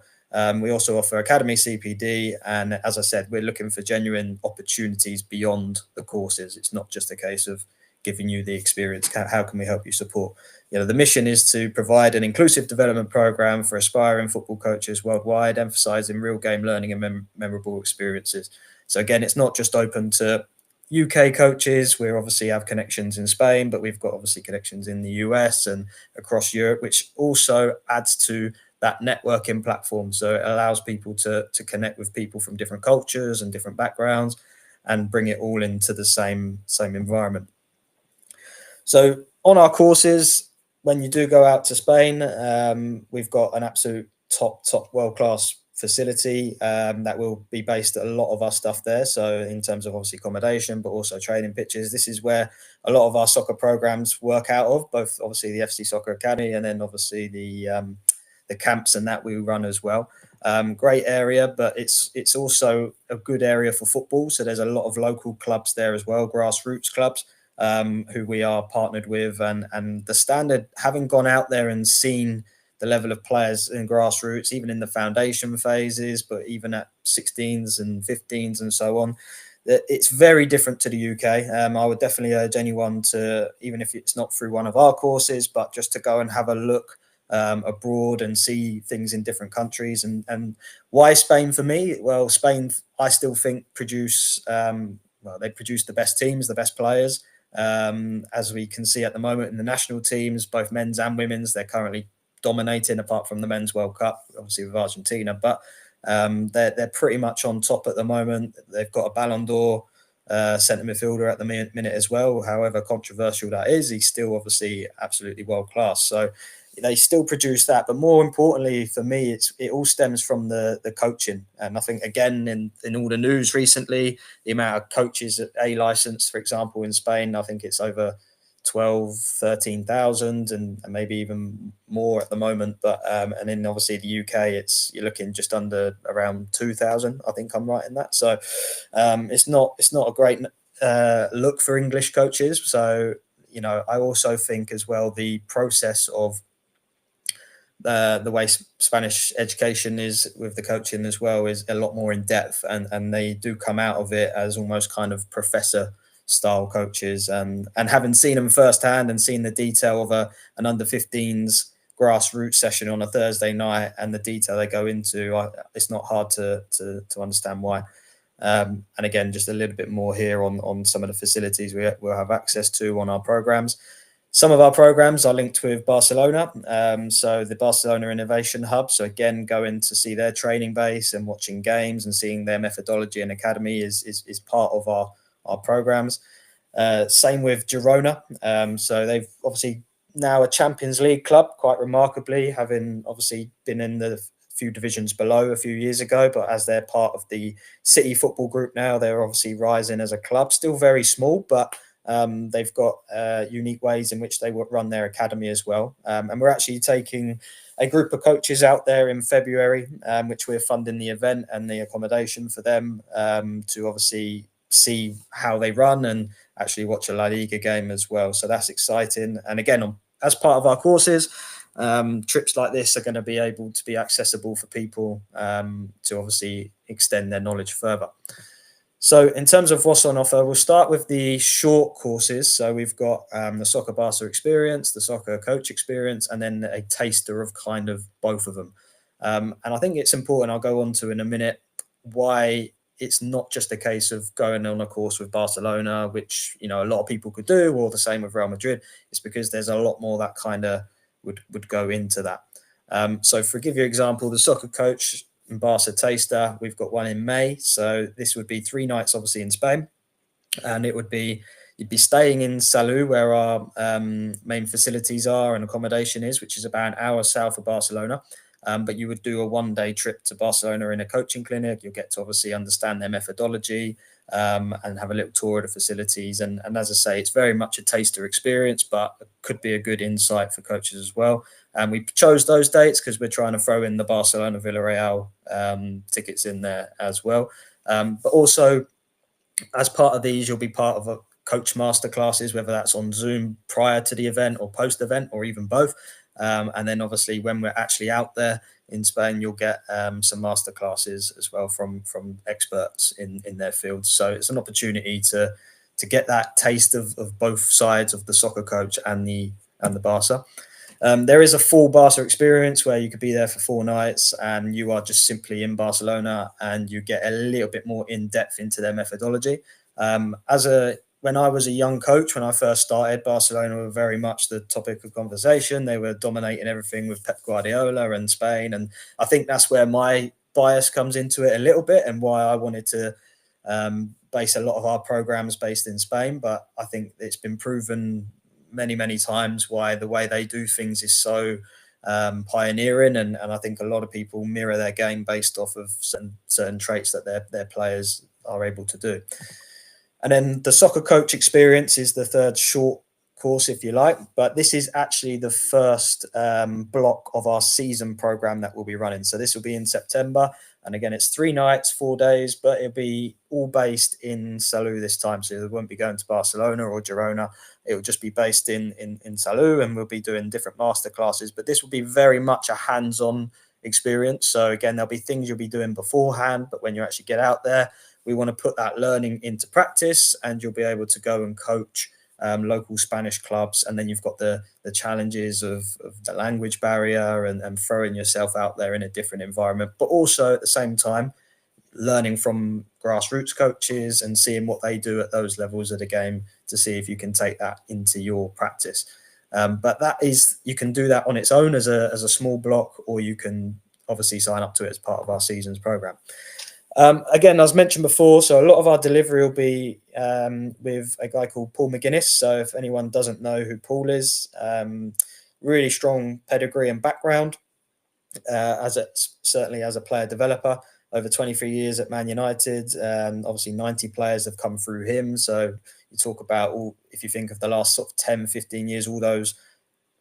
We also offer Academy CPD. And as I said, we're looking for genuine opportunities beyond the courses. It's not just a case of giving you the experience. How can we help you support? The mission is to provide an inclusive development program for aspiring football coaches worldwide, emphasizing real game learning and memorable experiences. So again, it's not just open to UK coaches. We obviously have connections in Spain, but we've got obviously connections in the US and across Europe, which also adds to that networking platform. So it allows people to connect with people from different cultures and different backgrounds and bring it all into the same environment. So on our courses, when you do go out to Spain, we've got an absolute top world-class facility that will be based a lot of our stuff there. So in terms of obviously accommodation, but also training pitches, this is where a lot of our soccer programs work out of, both obviously the FC Soccer Academy and then obviously the camps and that we run as well. Great area, but it's also a good area for football. So there's a lot of local clubs there as well, grassroots clubs, who we are partnered with, and the standard, having gone out there and seen the level of players in grassroots, even in the foundation phases, but even at 16s and 15s and so on, it's very different to the UK. I would definitely urge anyone to, even if it's not through one of our courses, but just to go and have a look abroad and see things in different countries. And why Spain for me? Well, Spain, I still think they produce the best teams, the best players. As we can see at the moment in the national teams, both men's and women's, they're currently dominating, apart from the Men's World Cup, obviously with Argentina. But they're pretty much on top at the moment. They've got a Ballon d'Or centre midfielder at the minute as well. However controversial that is, he's still obviously absolutely world class. So they still produce that. But more importantly for me, it all stems from the coaching. And I think, again, in all the news recently, the amount of coaches at A license, for example, in Spain, I think it's over 13,000 and maybe even more at the moment. But and then obviously the UK, you're looking just under around 2,000. I think I'm right in that. So it's not a great look for English coaches. So I also think as well the process of the way Spanish education is with the coaching as well is a lot more in depth, and they do come out of it as almost kind of professor style coaches, and having seen them firsthand and seen the detail of an under 15s grassroots session on a Thursday night and the detail they go into, it's not hard to understand why. And again, just a little bit more here on some of the facilities we'll have access to on our programs. Some of our programs are linked with Barcelona, so the Barcelona Innovation Hub. So again, going to see their training base and watching games and seeing their methodology and academy is part of our programs. Same with Girona. So they've obviously now a Champions League club, quite remarkably, having obviously been in the few divisions below a few years ago, but as they're part of the City Football Group now, they're obviously rising as a club, still very small, but they've got unique ways in which they run their academy as well. And we're actually taking a group of coaches out there in February, which we're funding the event and the accommodation for them to obviously see how they run and actually watch a La Liga game as well. So that's exciting. And again, as part of our courses, trips like this are going to be able to be accessible for people to obviously extend their knowledge further. So in terms of what's on offer, we'll start with the short courses. So we've got the SOKKR Barca experience, the SOKKR coach experience, and then a taster of kind of both of them. And I think it's important, I'll go on to in a minute, why it's not just a case of going on a course with Barcelona, which, you know, a lot of people could do, or the same with Real Madrid. It's because there's a lot more that kind of would go into that. So for give you an example, the SOKKR coach and Barca taster, we've got one in May. So this would be 3 nights, obviously, in Spain. And it would be, you'd be staying in Salou, where our main facilities are and accommodation is, which is about an hour south of Barcelona. But you would do a 1-day trip to Barcelona in a coaching clinic. You'll get to obviously understand their methodology and have a little tour of the facilities. And as I say, it's very much a taster experience, but it could be a good insight for coaches as well. And we chose those dates because we're trying to throw in the Barcelona Villarreal tickets in there as well. But also, as part of these, you'll be part of a coach masterclasses, whether that's on Zoom prior to the event or post event or even both. And then obviously when we're actually out there in Spain, you'll get some masterclasses as well from experts in their fields. So it's an opportunity to get that taste of both sides of the SOKKR coach and the Barca. There is a full Barca experience where you could be there for 4 nights and you are just simply in Barcelona and you get a little bit more in depth into their methodology. When I was a young coach, when I first started, Barcelona were very much the topic of conversation. They were dominating everything with Pep Guardiola and Spain. And I think that's where my bias comes into it a little bit and why I wanted to base a lot of our programs based in Spain. But I think it's been proven many times why the way they do things is so pioneering. And I think a lot of people mirror their game based off of certain traits that their players are able to do. And then the SOKKR coach experience is the third short course, if you like, but this is actually the first block of our season program that we'll be running. So this will be in September. And again, it's 3 nights, 4 days, but it'll be all based in Salou this time. So it won't be going to Barcelona or Girona. It will just be based in Salou, and we'll be doing different masterclasses. But this will be very much a hands-on experience. So again, there'll be things you'll be doing beforehand, but when you actually get out there, we want to put that learning into practice, and you'll be able to go and coach local Spanish clubs. And then you've got the challenges of the language barrier and throwing yourself out there in a different environment, but also at the same time, learning from grassroots coaches and seeing what they do at those levels of the game to see if you can take that into your practice. But you can do that on its own as a small block, or you can obviously sign up to it as part of our season's program. Again, as mentioned before, so a lot of our delivery will be with a guy called Paul McGuinness. So if anyone doesn't know who Paul is, really strong pedigree and background, certainly as a player developer, over 23 years at Man United. Obviously 90 players have come through him. So you talk about if you think of the last sort of 10, 15 years, all those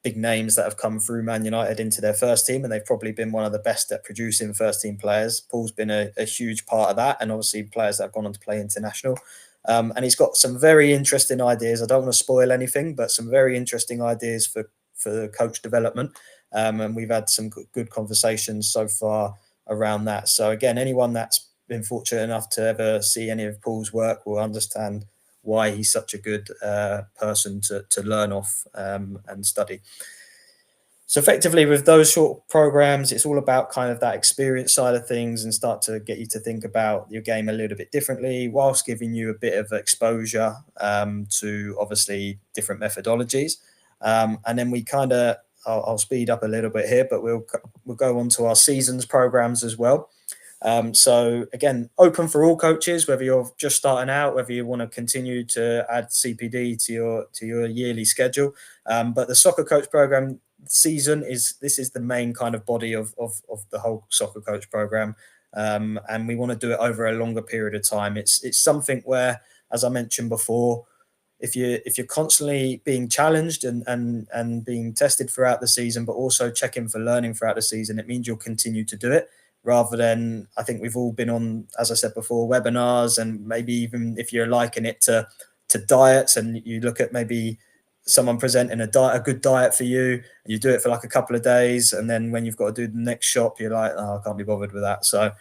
big names that have come through Man United into their first team, and they've probably been one of the best at producing first team players. Paul's been a huge part of that, and obviously players that have gone on to play international. And he's got some very interesting ideas. I don't want to spoil anything, but some very interesting ideas for coach development. And we've had some good conversations so far around that. So again, anyone that's been fortunate enough to ever see any of Paul's work will understand why he's such a good person to learn off and study. So effectively with those short programs, it's all about kind of that experience side of things and start to get you to think about your game a little bit differently whilst giving you a bit of exposure to obviously different methodologies. And then we kind of, I'll speed up a little bit here, but we'll go on to our seasons programs as well. So again, open for all coaches, whether you're just starting out, whether you want to continue to add CPD to your yearly schedule. But the SOKKR coach program season is the main kind of body of the whole SOKKR coach program. And we want to do it over a longer period of time. It's something where, as I mentioned before, if you're constantly being challenged and being tested throughout the season, but also checking for learning throughout the season, it means you'll continue to do it. Rather than, I think we've all been on, as I said before, webinars, and maybe even if you're liking it to diets, and you look at maybe someone presenting a good diet for you, and you do it for like a couple of days, and then when you've got to do the next shop, you're like, oh, I can't be bothered with that. So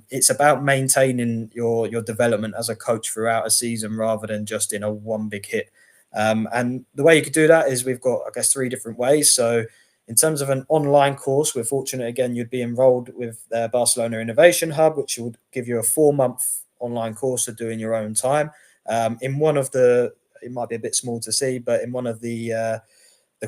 it's about maintaining your development as a coach throughout a season rather than just in a one big hit. And the way you could do that is we've got, I guess, 3 different ways. So in terms of an online course, we're fortunate, again, you'd be enrolled with the Barcelona Innovation Hub, which would give you a 4-month online course to do in your own time. In one of the, it might be a bit small to see, but in one of the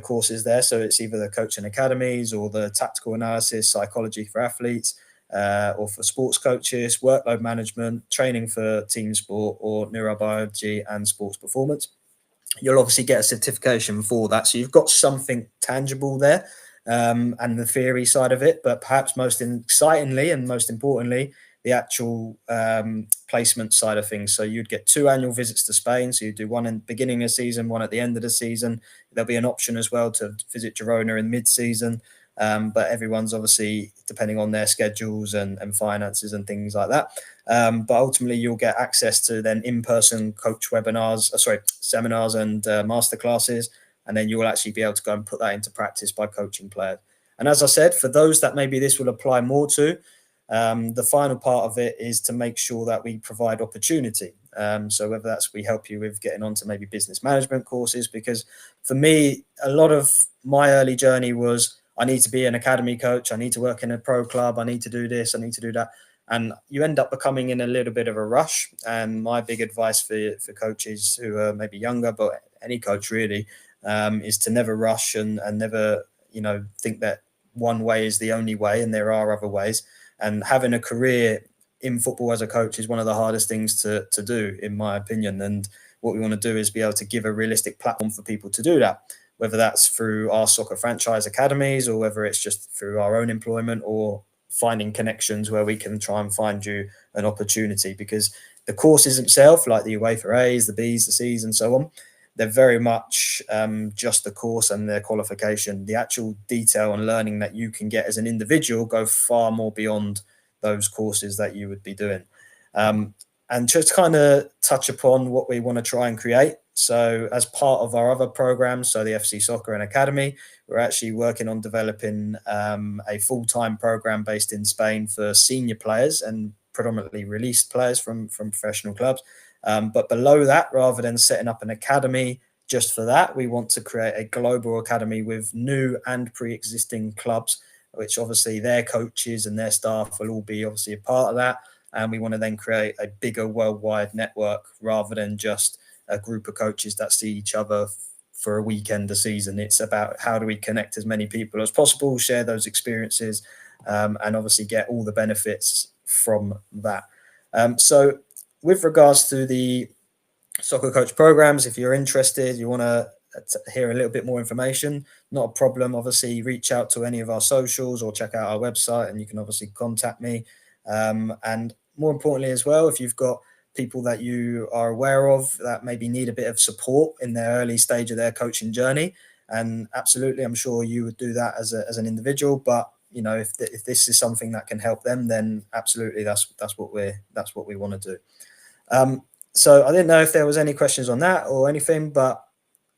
courses there, so it's either the coaching academies or the tactical analysis, psychology for athletes, or for sports coaches, workload management, training for team sport, or neurobiology and sports performance. You'll obviously get a certification for that. So you've got something tangible there, and the theory side of it, but perhaps most excitingly and most importantly, the actual placement side of things. So you'd get 2 annual visits to Spain. So you do one in the beginning of the season, one at the end of the season. There'll be an option as well to visit Girona in mid-season. But everyone's obviously depending on their schedules and finances and things like that. But ultimately, you'll get access to then in-person coach webinars, seminars and masterclasses, and then you will actually be able to go and put that into practice by coaching players. And as I said, for those that maybe this will apply more to, the final part of it is to make sure that we provide opportunity. So whether that's we help you with getting onto maybe business management courses, because for me, a lot of my early journey was, I need to be an academy coach. I need to work in a pro club. I need to do this. I need to do that. And you end up becoming in a little bit of a rush. And my big advice for coaches who are maybe younger, but any coach really, is to never rush and never, think that one way is the only way and there are other ways. And having a career in football as a coach is one of the hardest things to do, in my opinion. And what we want to do is be able to give a realistic platform for people to do that, whether that's through our SOKKR franchise academies or whether it's just through our own employment or finding connections where we can try and find you an opportunity. Because the courses themselves, like the UEFA A's, the B's, the C's and so on, they're very much just the course and their qualification. The actual detail and learning that you can get as an individual go far more beyond those courses that you would be doing. And just kind of touch upon what we want to try and create. So as part of our other programs, so the FC SOKKR and Academy, we're actually working on developing a full-time program based in Spain for senior players and predominantly released players from professional clubs. But below that, rather than setting up an academy just for that, we want to create a global academy with new and pre-existing clubs, which obviously their coaches and their staff will all be obviously a part of that. And we want to then create a bigger worldwide network rather than just a group of coaches that see each other for a weekend a season. It's about how do we connect as many people as possible, share those experiences, and obviously get all the benefits from that. So with regards to the SOKKR coach programs, if you're interested, you want to hear a little bit more information, not a problem. Obviously, reach out to any of our socials or check out our website and you can obviously contact me. And more importantly as well, if you've got people that you are aware of that maybe need a bit of support in their early stage of their coaching journey, and absolutely, I'm sure you would do that as an individual. But if this is something that can help them, then absolutely, that's what we want to do. So I didn't know if there was any questions on that or anything, but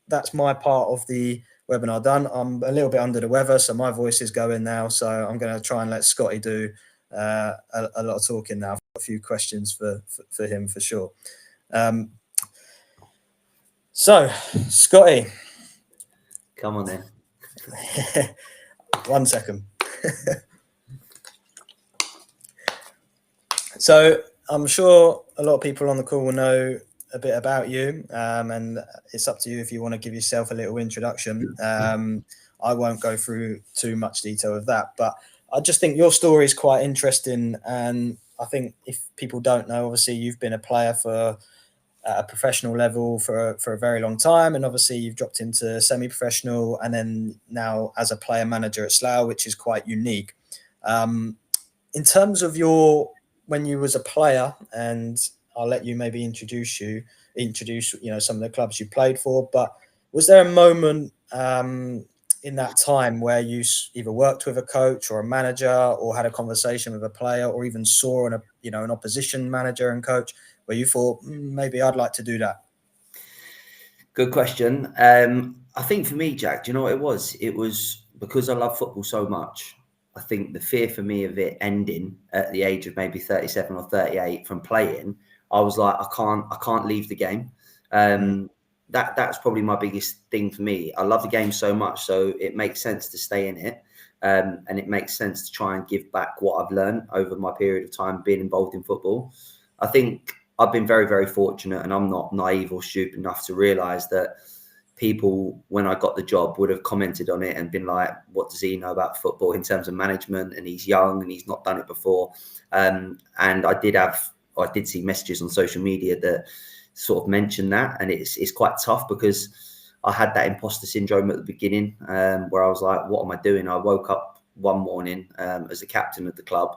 that's my part of the webinar done. I'm a little bit under the weather, so my voice is going now. So I'm going to try and let Scotty do a lot of talking now. I've got a few questions for him for sure. So Scotty, come on then. 1 second. So I'm sure a lot of people on the call will know a bit about you, and it's up to you if you want to give yourself a little introduction. I won't go through too much detail of that, but I just think your story is quite interesting. And I think if people don't know, obviously you've been a player for at a professional level for a very long time, and obviously you've dropped into semi-professional, and then now as a player manager at Slough, which is quite unique. In terms of when you was a player, and I'll let you maybe introduce some of the clubs you played for, but was there a moment in that time where you either worked with a coach or a manager, or had a conversation with a player, or even saw an opposition manager and coach where you thought, maybe I'd like to do that? Good question. I think for me, Jack, do you know what it was? It was because I love football so much. I think the fear for me of it ending at the age of maybe 37 or 38 from playing, I was like, I can't leave the game. That's probably my biggest thing for me. I love the game so much, so it makes sense to stay in it. And it makes sense to try and give back what I've learned over my period of time being involved in football. I think I've been very, very fortunate, and I'm not naive or stupid enough to realise that people, when I got the job, would have commented on it and been like, what does he know about football in terms of management? And he's young and he's not done it before. And I did see messages on social media that sort of mentioned that. And it's quite tough because I had that imposter syndrome at the beginning, where I was like, what am I doing? I woke up one morning as the captain of the club,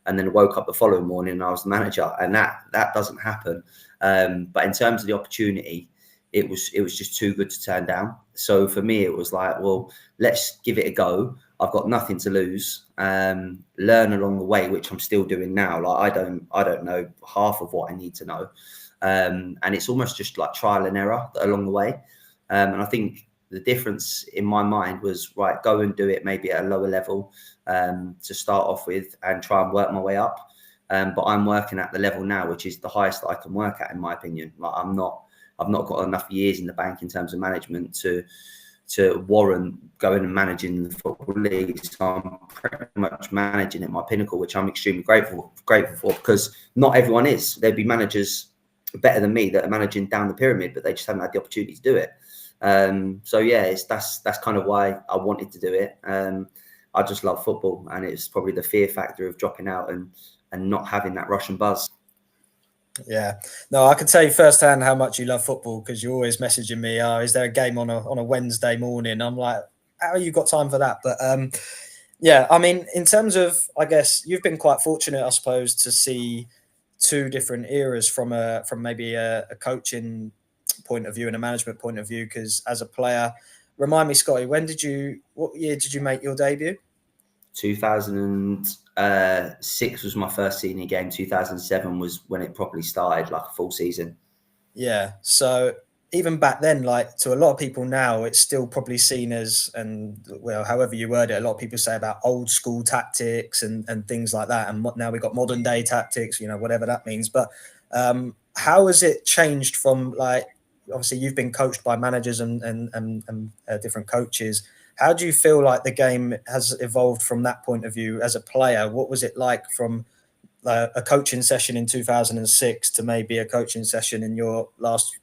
and then woke up the following morning and I was the manager, and that doesn't happen. But in terms of the opportunity, it was just too good to turn down. So for me, it was like, well, let's give it a go. I've got nothing to lose. Learn along the way, which I'm still doing now. Like I don't know half of what I need to know, and it's almost just like trial and error along the way. And I think the difference in my mind was, right, go and do it maybe at a lower level to start off with, and try and work my way up. But I'm working at the level now, which is the highest that I can work at, in my opinion. Like I've not got enough years in the bank in terms of management to warrant going and managing the football league. So I'm pretty much managing at my pinnacle, which I'm extremely grateful for, because not everyone is. There'd be managers better than me that are managing down the pyramid, but they just haven't had the opportunity to do it. So yeah, that's kind of why I wanted to do it. I just love football, and it's probably the fear factor of dropping out and not having that rush and buzz. Yeah, no, I can tell you firsthand how much you love football, because you're always messaging me, is there a game on a Wednesday morning? I'm like, how you got time for that? But yeah, I mean, in terms of, I guess you've been quite fortunate, I suppose, to see two different eras from maybe a coaching point of view and a management point of view. Because as a player, remind me, Scotty, what year did you make your debut? 2006 was my first senior game. 2007 was when it properly started, like a full season. Yeah. So even back then, like to a lot of people now, it's still probably seen as, and well, however you word it, a lot of people say about old school tactics and things like that. And now we've got modern day tactics, whatever that means. But how has it changed from, like, obviously you've been coached by managers and different coaches. How do you feel like the game has evolved from that point of view as a player? What was it like from a coaching session in 2006 to maybe a coaching session in your last,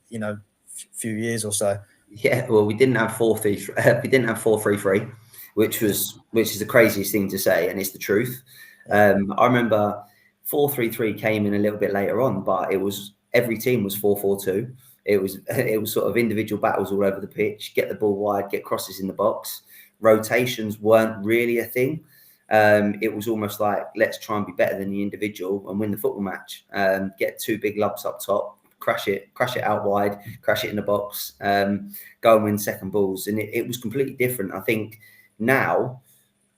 few years or so? Yeah, well, we didn't have 4-3. We didn't have 4-3-3, which is the craziest thing to say, and it's the truth. I remember 4-3-3 came in a little bit later on, but every team was 4-4-2. It was sort of individual battles all over the pitch, get the ball wide, get crosses in the box. Rotations weren't really a thing. It was almost like, let's try and be better than the individual and win the football match. Get two big lobs up top, crash it out wide, crash it in the box, go and win second balls. And it was completely different. I think now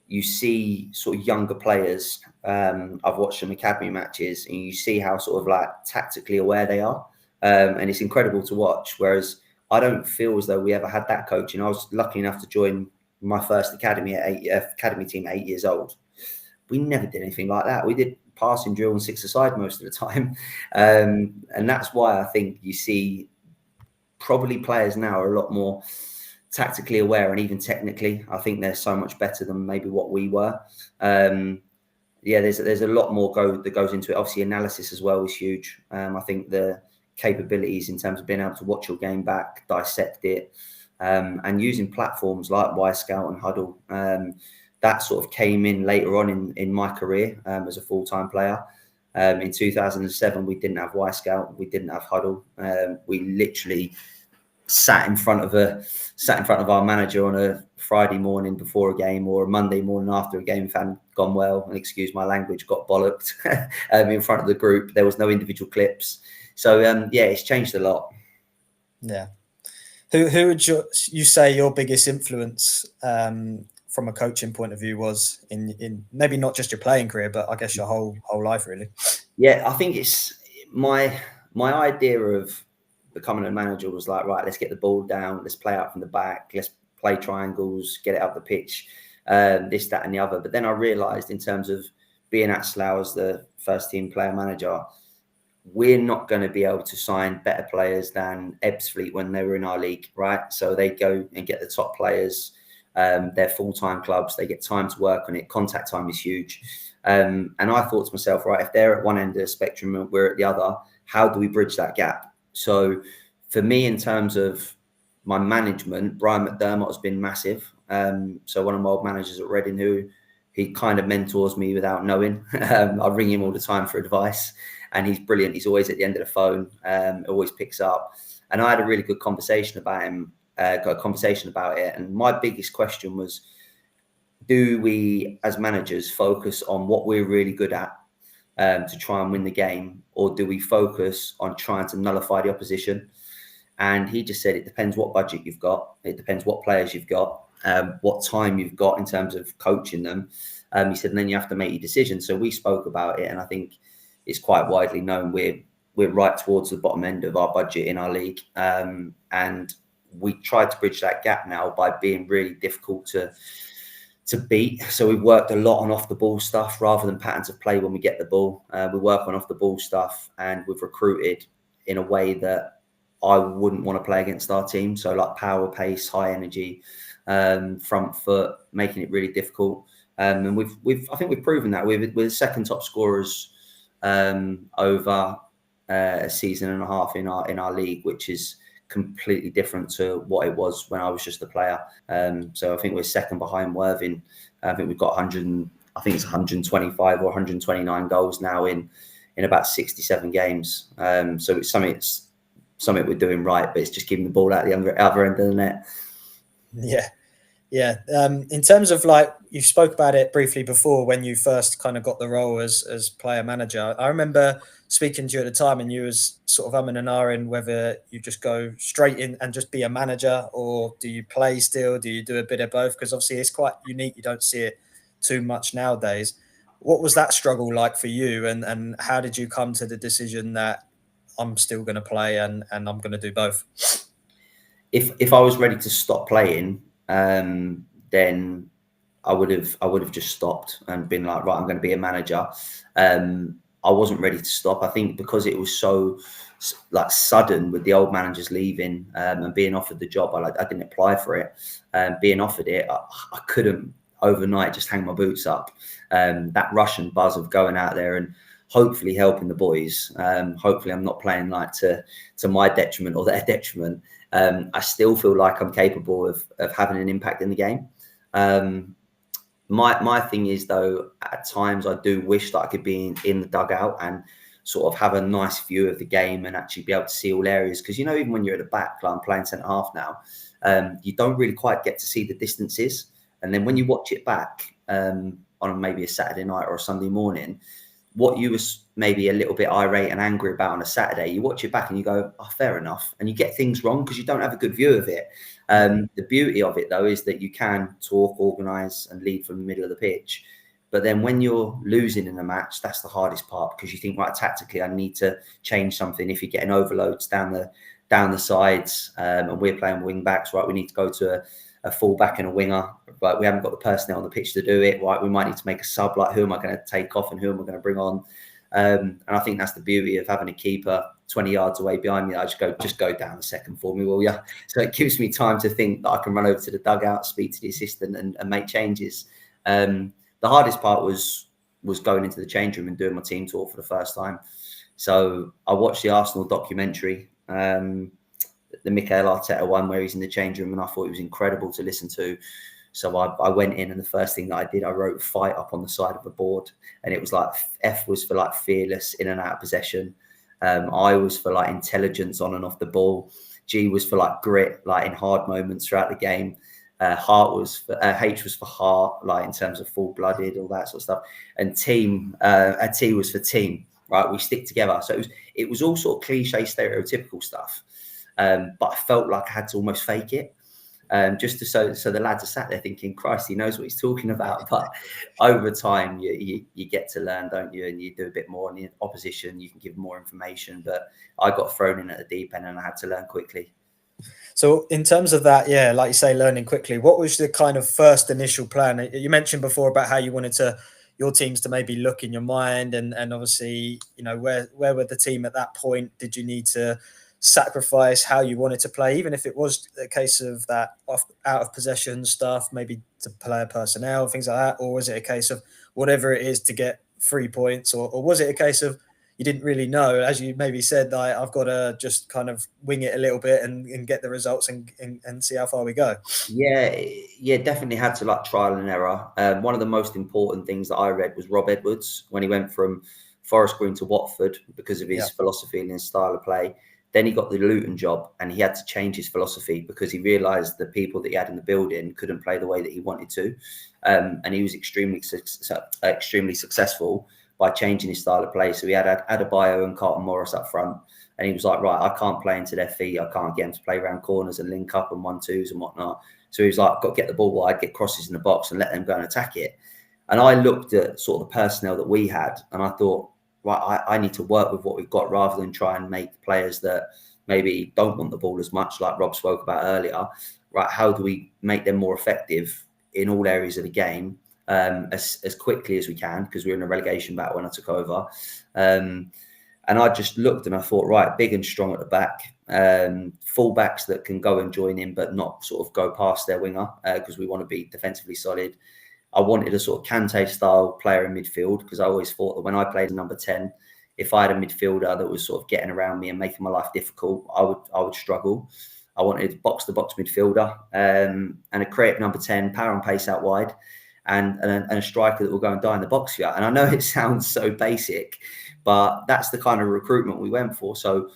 you see sort of younger players. I've watched some academy matches, and you see how sort of like tactically aware they are. And it's incredible to watch. Whereas I don't feel as though we ever had that coaching. I was lucky enough to join my first academy academy team at 8 years old. We never did anything like that. We did passing drill and six-a-side most of the time. And that's why I think you see probably players now are a lot more tactically aware and even technically. I think they're so much better than maybe what we were. There's a lot more that goes into it. Obviously, analysis as well is huge. I think the capabilities in terms of being able to watch your game back, dissect it, and using platforms like Scout and Huddle. That sort of came in later on in my career as a full-time player. In 2007, we didn't have Scout, we didn't have Huddle. We literally sat in front of our manager on a Friday morning before a game or a Monday morning after a game if hadn't gone well, and excuse my language, got bollocked in front of the group. There was no individual clips. So it's changed a lot. Yeah. Who would you say your biggest influence from a coaching point of view was in maybe not just your playing career, but I guess your whole life really? Yeah, I think it's my idea of becoming a manager was like, right, let's get the ball down, let's play out from the back, let's play triangles, get it up the pitch, this, that, and the other. But then I realised in terms of being at Slough as the first team player manager, we're not going to be able to sign better players than Ebbsfleet when they were in our league, right? So they go and get the top players. They're full-time clubs. They get time to work on it. Contact time is huge. And I thought to myself, right, if they're at one end of the spectrum and we're at the other, how do we bridge that gap? So for me, in terms of my management, Brian McDermott has been massive. So one of my old managers at Reading, who he kind of mentors me without knowing. I ring him all the time for advice, and he's brilliant. He's always at the end of the phone, always picks up. And I had a really good conversation about him, got a conversation about it. And my biggest question was, do we as managers focus on what we're really good at to try and win the game, or do we focus on trying to nullify the opposition? And he just said, it depends what budget you've got. It depends what players you've got, what time you've got in terms of coaching them. He said, and then you have to make your decision. So we spoke about it, and I think it's quite widely known we're right towards the bottom end of our budget in our league. And we tried to bridge that gap now by being really difficult to beat. So we've worked a lot on off the ball stuff rather than patterns of play when we get the ball. We work on off the ball stuff, and we've recruited in a way that I wouldn't want to play against our team. So like power, pace, high energy, front foot, making it really difficult. And I think we've proven that we're second top scorers over a season and a half in our league, which is completely different to what it was when I was just a player. So I think we're second behind Worthing. I think we've got 125 or 129 goals now in about 67 games. So it's something we're doing right, but it's just keeping the ball out the other end of the net. Yeah. In terms of, like, you spoke about it briefly before when you first kind of got the role as player manager. I remember speaking to you at the time, and you was sort of umming and ahhing whether you just go straight in and just be a manager, or do you play still? Do you do a bit of both? Because obviously it's quite unique. You don't see it too much nowadays. What was that struggle like for you? And how did you come to the decision that I'm still going to play and I'm going to do both? If I was ready to stop playing, then I would have just stopped and been like, right, I'm going to be a manager. I wasn't ready to stop. I think because it was so like sudden with the old managers leaving and being offered the job, I didn't apply for it. Being offered it, I couldn't overnight just hang my boots up. That rush and buzz of going out there and hopefully helping the boys. Hopefully I'm not playing like to my detriment or their detriment. I still feel like I'm capable of having an impact in the game. My thing is, though, at times I do wish that I could be in the dugout and sort of have a nice view of the game and actually be able to see all areas. Because, you know, even when you're at the back, like I'm playing centre half now, you don't really quite get to see the distances. And then when you watch it back on maybe a Saturday night or a Sunday morning, what you was maybe a little bit irate and angry about on a Saturday, you watch it back and you go, oh, fair enough. And you get things wrong because you don't have a good view of it. The beauty of it, though, is that you can talk, organise and lead from the middle of the pitch. But then when you're losing in a match, that's the hardest part, because you think, right, tactically, I need to change something. If you're getting overloads down the sides and we're playing wing backs, right, we need to go to a full back and a winger, but we haven't got the personnel on the pitch to do it, right? We might need to make a sub, like who am I going to take off and who am I going to bring on? And I think that's the beauty of having a keeper 20 yards away behind me. I just go down a second for me, will ya? So it gives me time to think that I can run over to the dugout, speak to the assistant, and make changes. The hardest part was going into the change room and doing my team talk for the first time. So I watched the Arsenal documentary, the Mikel Arteta one, where he's in the change room, and I thought it was incredible to listen to. So I went in, and the first thing that I did, I wrote "fight" up on the side of the board, and it was like F was for like fearless in and out of possession. I was for like intelligence on and off the ball. G was for like grit, like in hard moments throughout the game. H was for heart, like in terms of full-blooded, all that sort of stuff. And T was for team, right? We stick together. So it was all sort of cliche, stereotypical stuff. But I felt like I had to almost fake it. So the lads are sat there thinking, Christ, he knows what he's talking about. But over time, you get to learn, don't you? And you do a bit more in the opposition, you can give more information. But I got thrown in at the deep end, and I had to learn quickly. So in terms of that, yeah, like you say, learning quickly, what was the kind of first initial plan? You mentioned before about how you wanted your teams to maybe look in your mind, and obviously, where were the team at that point? Did you need to sacrifice how you wanted to play, even if it was a case of that out of possession stuff, maybe to player personnel, things like that? Or was it a case of whatever it is to get 3 points? Or was it a case of you didn't really know, as you maybe said, like, I've got to just kind of wing it a little bit and get the results and see how far we go? Yeah, definitely had to like trial and error. One of the most important things that I read was Rob Edwards when he went from Forest Green to Watford because of his philosophy and his style of play. Then he got the Luton job, and he had to change his philosophy because he realised the people that he had in the building couldn't play the way that he wanted to. And he was extremely successful by changing his style of play. So he had Adebayo and Carlton Morris up front, and he was like, right, I can't play into their feet. I can't get them to play around corners and link up and 1-2s and whatnot. So he was like, got to get the ball wide, get crosses in the box and let them go and attack it. And I looked at sort of the personnel that we had, and I thought, right, I need to work with what we've got rather than try and make players that maybe don't want the ball as much, like Rob spoke about earlier. Right, how do we make them more effective in all areas of the game as quickly as we can, because we were in a relegation battle when I took over. And I just looked and I thought, right, big and strong at the back, full backs that can go and join in but not sort of go past their winger, because we want to be defensively solid. I wanted a sort of Kante-style player in midfield, because I always thought that when I played number 10, if I had a midfielder that was sort of getting around me and making my life difficult, I would struggle. I wanted box-to-box midfielder and a creative number 10, power and pace out wide, and a striker that will go and die in the box for you. And I know it sounds so basic, but that's the kind of recruitment we went for. So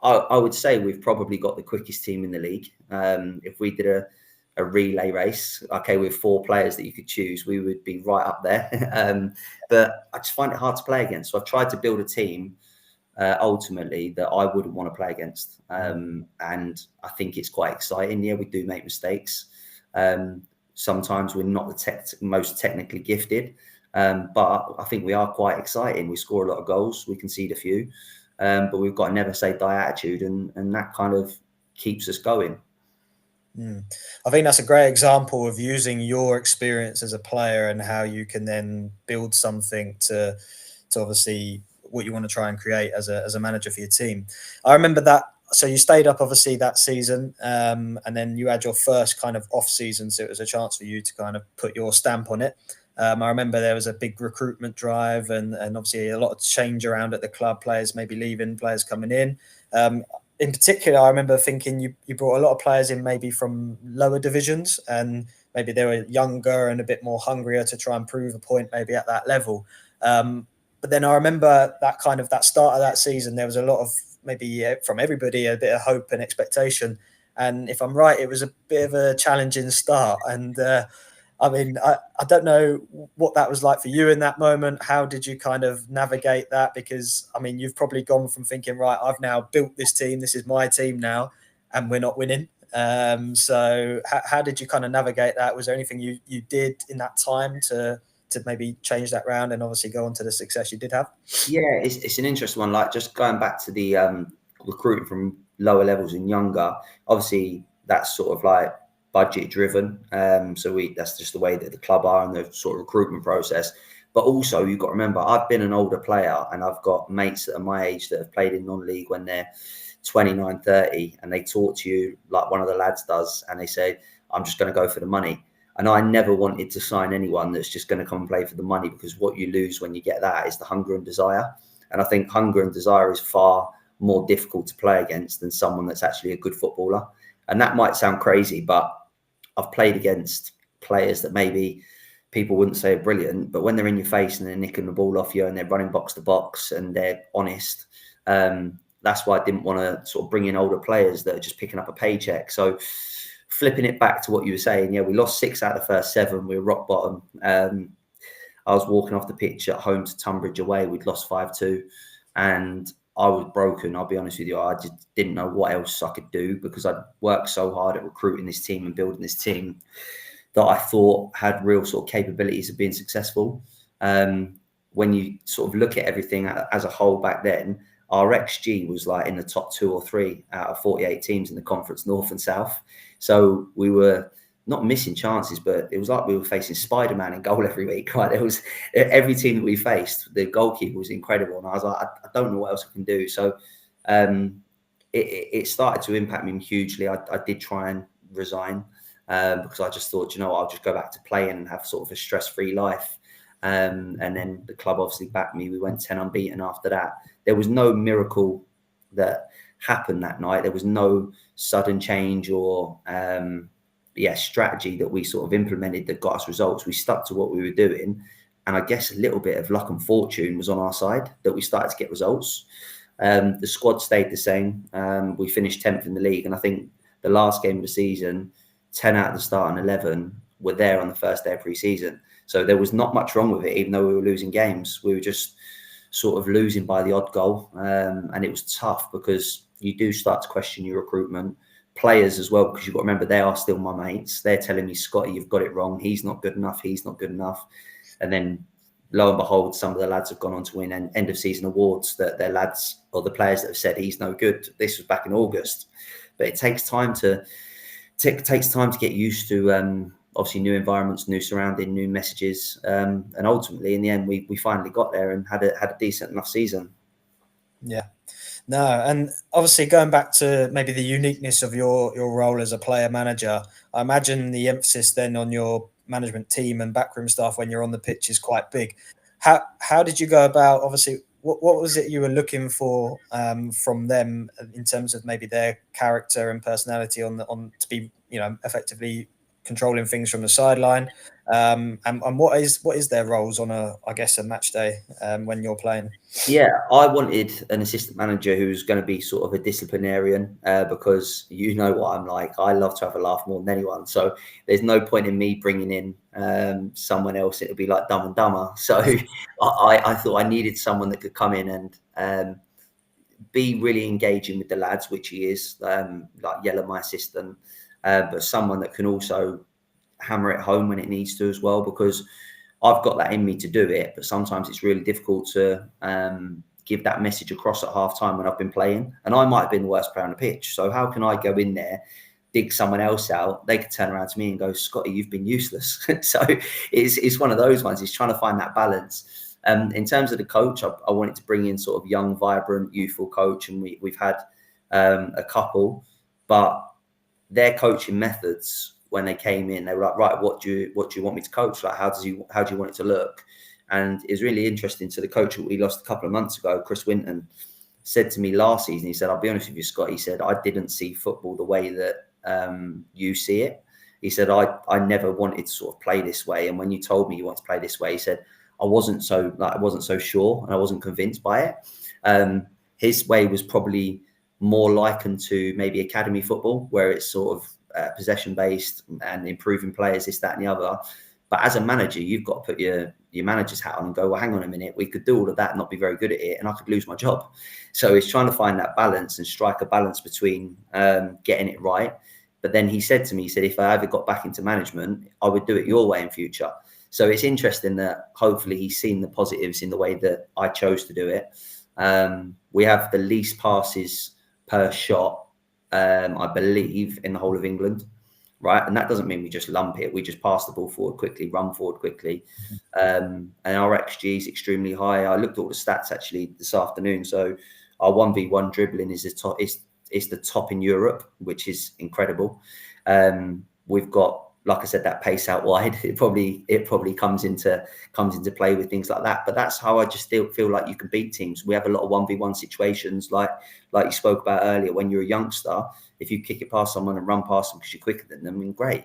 I would say we've probably got the quickest team in the league. If we did a relay race, okay, with 4 players that you could choose, we would be right up there. But I just find it hard to play against. So I've tried to build a team ultimately that I wouldn't want to play against. And I think it's quite exciting. Yeah, we do make mistakes. Sometimes we're not the most technically gifted, but I think we are quite exciting. We score a lot of goals, we concede a few, but we've got a never say die attitude, and that kind of keeps us going. I think that's a great example of using your experience as a player and how you can then build something to obviously what you want to try and create as a manager for your team. I remember that. So you stayed up obviously that season, and then you had your first kind of off season. So it was a chance for you to kind of put your stamp on it. I remember there was a big recruitment drive and obviously a lot of change around at the club, players maybe leaving, players coming in. In particular, I remember thinking you brought a lot of players in maybe from lower divisions, and maybe they were younger and a bit more hungrier to try and prove a point maybe at that level. But then I remember that start of that season, there was a lot of maybe from everybody a bit of hope and expectation. And if I'm right, it was a bit of a challenging start. And I mean, I don't know what that was like for you in that moment. How did you kind of navigate that? Because, I mean, you've probably gone from thinking, right, I've now built this team. This is my team now, and we're not winning. So how did you kind of navigate that? Was there anything you did in that time to maybe change that round and obviously go on to the success you did have? Yeah, it's an interesting one. Like, just going back to the recruiting from lower levels and younger, obviously that's sort of like budget driven. So that's just the way that the club are and the sort of recruitment process. But also, you've got to remember, I've been an older player and I've got mates that are my age that have played in non-league when they're 29, 30, and they talk to you like one of the lads does, and they say, I'm just going to go for the money. And I never wanted to sign anyone that's just going to come and play for the money, because what you lose when you get that is the hunger and desire. And I think hunger and desire is far more difficult to play against than someone that's actually a good footballer. And that might sound crazy, but I've played against players that maybe people wouldn't say are brilliant, but when they're in your face and they're nicking the ball off you and they're running box to box and they're honest, that's why I didn't want to sort of bring in older players that are just picking up a paycheck. So flipping it back to what you were saying, yeah, we lost 6 out of the first 7. We were rock bottom. I was walking off the pitch at home to Tunbridge away. We'd lost 5-2 and I was broken. I'll be honest with you. I just didn't know what else I could do, because I'd worked so hard at recruiting this team and building this team that I thought had real sort of capabilities of being successful. When you sort of look at everything as a whole back then, our XG was like in the top 2 or 3 out of 48 teams in the conference, North and South. So we were not missing chances, but it was like we were facing Spider-Man in goal every week, right? It was every team that we faced, the goalkeeper was incredible. And I was like, I don't know what else I can do. So it started to impact me hugely. I did try and resign because I just thought, I'll just go back to playing and have sort of a stress-free life. And then the club obviously backed me. We went 10 unbeaten after that. There was no miracle that happened that night. There was no sudden change or strategy that we sort of implemented that got us results. We stuck to what we were doing. And I guess a little bit of luck and fortune was on our side that we started to get results. The squad stayed the same. We finished 10th in the league. And I think the last game of the season, 10 out of the starting 11 were there on the first day of pre-season. So there was not much wrong with it, even though we were losing games. We were just sort of losing by the odd goal. And it was tough because you do start to question your recruitment. Players as well, because you've got to remember, they are still my mates. They're telling me, Scotty, you've got it wrong. He's not good enough. He's not good enough. And then lo and behold, some of the lads have gone on to win end of season awards that their lads or the players that have said he's no good. This was back in August. But it takes time to get used to obviously new environments, new surrounding, new messages. And ultimately, in the end, we finally got there and had a decent enough season. Yeah. No, and obviously going back to maybe the uniqueness of your role as a player manager, I imagine the emphasis then on your management team and backroom staff when you're on the pitch is quite big. How did you go about, obviously, what was it you were looking for from them in terms of maybe their character and personality on to be, effectively controlling things from the sideline? And what is their roles on a match day when you're playing? Yeah, I wanted an assistant manager who's going to be sort of a disciplinarian because you know what I'm like. I love to have a laugh more than anyone. So there's no point in me bringing in someone else. It'll be like Dumb and Dumber. So I thought I needed someone that could come in and be really engaging with the lads, which he is, like Yella, my assistant, but someone that can also hammer it home when it needs to as well, because I've got that in me to do it, but sometimes it's really difficult to give that message across at half time when I've been playing, and I might have been the worst player on the pitch. So how can I go in there, dig someone else out? They could turn around to me and go, Scotty, you've been useless. So it's one of those ones. It's trying to find that balance. In terms of the coach, I wanted to bring in sort of young, vibrant, youthful coach, and we've had a couple, but their coaching methods, when they came in, they were like, right, what do you want me to coach? Like, how do you want it to look? And it's really interesting. So the coach that we lost a couple of months ago, Chris Winton, said to me last season, he said, I'll be honest with you, Scott, he said, I didn't see football the way that you see it. He said, I never wanted to sort of play this way. And when you told me you want to play this way, he said, I wasn't so sure and I wasn't convinced by it. His way was probably more likened to maybe academy football, where it's sort of possession based and improving players, this, that, and the other. But as a manager, you've got to put your manager's hat on and go, well, hang on a minute, we could do all of that and not be very good at it, and I could lose my job. So it's trying to find that balance and strike a balance between getting it right. But then he said to me, he said, if I ever got back into management, I would do it your way in future. So it's interesting that hopefully he's seen the positives in the way that I chose to do it. We have the least passes per shot, I believe, in the whole of England. right? And that doesn't mean we just lump it. We just pass the ball forward quickly, run forward quickly. And our XG is extremely high. I looked at all the stats actually this afternoon. So our 1v1 dribbling is the top in Europe, which is incredible. We've got, like I said, that pace out wide. It probably comes into play with things like that. But that's how I just still feel like you can beat teams. We have a lot of 1v1 situations, like you spoke about earlier. When you're a youngster, if you kick it past someone and run past them because you're quicker than them, I mean, great.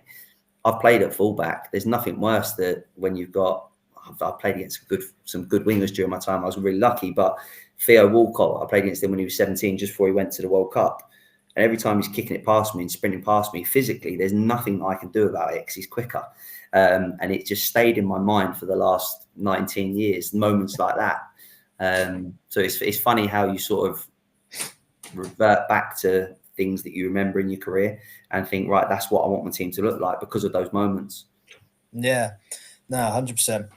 I've played at fullback. There's nothing worse than when you've got. I've played against some good wingers during my time. I was really lucky. But Theo Walcott, I played against him when he was 17, just before he went to the World Cup. And every time he's kicking it past me and sprinting past me, physically, there's nothing I can do about it because he's quicker. And it just stayed in my mind for the last 19 years, moments like that. So it's funny how you sort of revert back to things that you remember in your career and think, right, that's what I want my team to look like because of those moments. Yeah, no, 100%.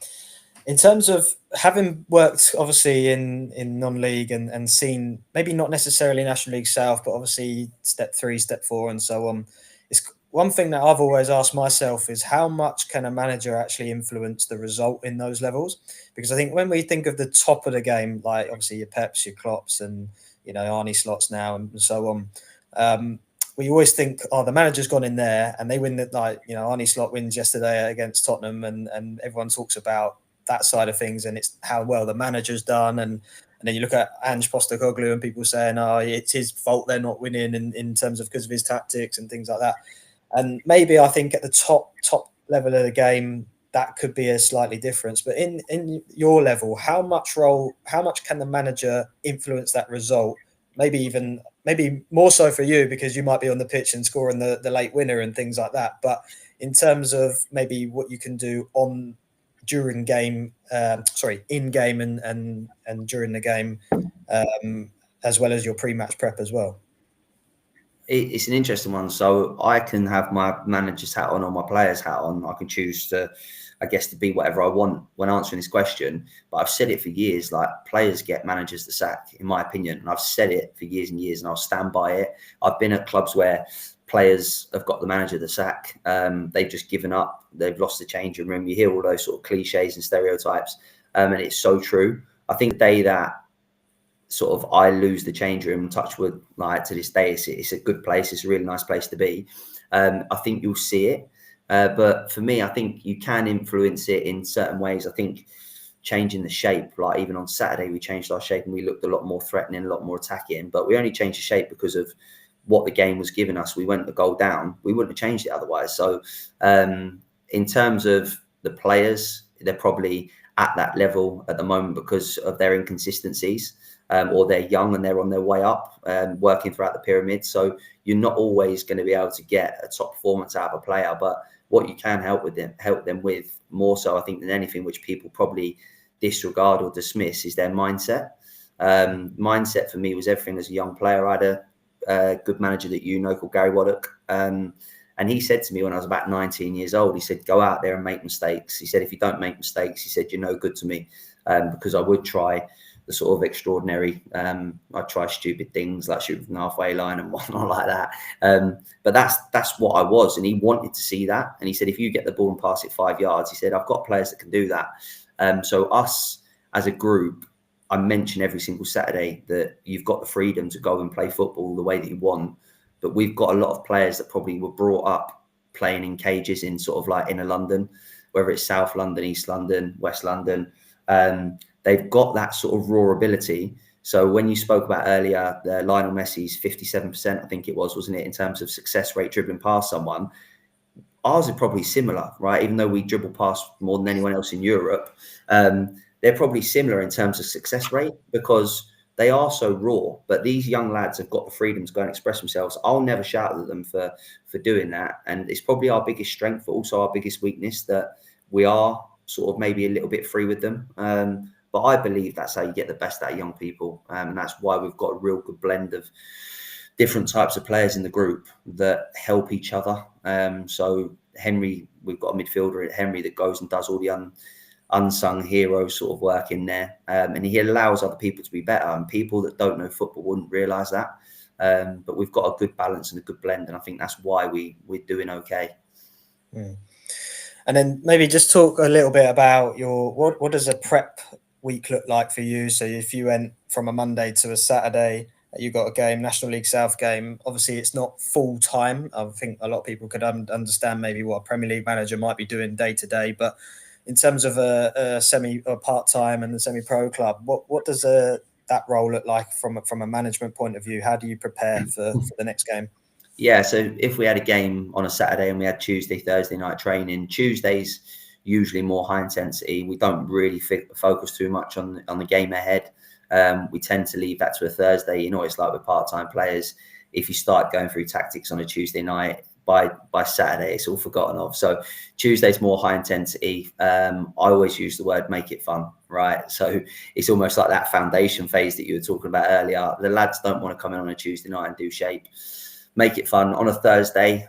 In terms of having worked obviously in non-league and seen maybe not necessarily National League South, but obviously step 3, step 4 and so on, it's one thing that I've always asked myself is how much can a manager actually influence the result in those levels? Because I think when we think of the top of the game, like obviously your Peps, your Klopps and, you know, Arnie Slots now and so on, we always think, oh, the manager's gone in there and they win that, like, you know, Arnie Slot wins yesterday against Tottenham and everyone talks about that side of things and it's how well the manager's done. And then you look at Ange Postecoglou and people saying, oh, it's his fault they're not winning in terms of because of his tactics and things like that. And maybe I think at the top level of the game, that could be a slightly difference. But in your level, how much can the manager influence that result? Maybe more so for you because you might be on the pitch and scoring the late winner and things like that. But in terms of maybe what you can do in game and during the game, as well as your pre-match prep as well. It's an interesting one. So I can have my manager's hat on or my player's hat on. I can choose to, I guess, to be whatever I want when answering this question. But I've said it for years, like players get managers to sack, in my opinion. And I've said it for years and years and I'll stand by it. I've been at clubs where players have got the manager to sack. They've just given up. They've lost the changing room. You hear all those sort of cliches and stereotypes. And it's so true. I think the day that sort of I lose the change room, touch wood, like to this day, it's a good place. It's a really nice place to be. I think you'll see it. But for me, I think you can influence it in certain ways. I think changing the shape, like even on Saturday, we changed our shape and we looked a lot more threatening, a lot more attacking. But we only changed the shape because of what the game was giving us. We went a goal down. We wouldn't have changed it otherwise. So in terms of the players, they're probably at that level at the moment because of their inconsistencies. Or they're young and they're on their way up, working throughout the pyramid. So you're not always going to be able to get a top performance out of a player. But what you can help them with more so, I think, than anything, which people probably disregard or dismiss, is their mindset. Mindset for me was everything as a young player. I had a good manager that you know called Gary Waddock. And he said to me when I was about 19 years old, he said, go out there and make mistakes. He said, if you don't make mistakes, he said, you're no good to me, because I would try the sort of extraordinary, I try stupid things like shooting from the halfway line and whatnot like that. But that's what I was. And he wanted to see that. And he said, if you get the ball and pass it 5 yards, he said, I've got players that can do that. So us as a group, I mention every single Saturday that you've got the freedom to go and play football the way that you want. But we've got a lot of players that probably were brought up playing in cages in sort of like inner London, whether it's South London, East London, West London. They've got that sort of raw ability. So when you spoke about earlier, Lionel Messi's 57%, I think it was, wasn't it, in terms of success rate dribbling past someone, ours are probably similar, right? Even though we dribble past more than anyone else in Europe, they're probably similar in terms of success rate because they are so raw. But these young lads have got the freedom to go and express themselves. I'll never shout at them for doing that. And it's probably our biggest strength, but also our biggest weakness, that we are sort of maybe a little bit free with them. But I believe that's how you get the best out of young people. And that's why we've got a real good blend of different types of players in the group that help each other. So Henry, we've got a midfielder at Henry that goes and does all the unsung hero sort of work in there. And he allows other people to be better. And people that don't know football wouldn't realise that. But we've got a good balance and a good blend, and I think that's why we're doing okay. And then maybe just talk a little bit about what does a prep week look like for you? So if you went from a Monday to a Saturday, you got a game, National League South game. Obviously, it's not full time. I think a lot of people could understand maybe what a Premier League manager might be doing day to day. But in terms of a semi or part time and the semi pro club, what does that role look like from a management point of view? How do you prepare for the next game? Yeah, so if we had a game on a Saturday and we had Tuesday, Thursday night training, Tuesday's usually more high intensity. We don't really focus too much on the game ahead. We tend to leave that to a Thursday. You know, it's like with part-time players. If you start going through tactics on a Tuesday night, by Saturday, it's all forgotten of. So Tuesday's more high intensity. I always use the word make it fun, right? So it's almost like that foundation phase that you were talking about earlier. The lads don't want to come in on a Tuesday night and do shape. Make it fun. On a Thursday,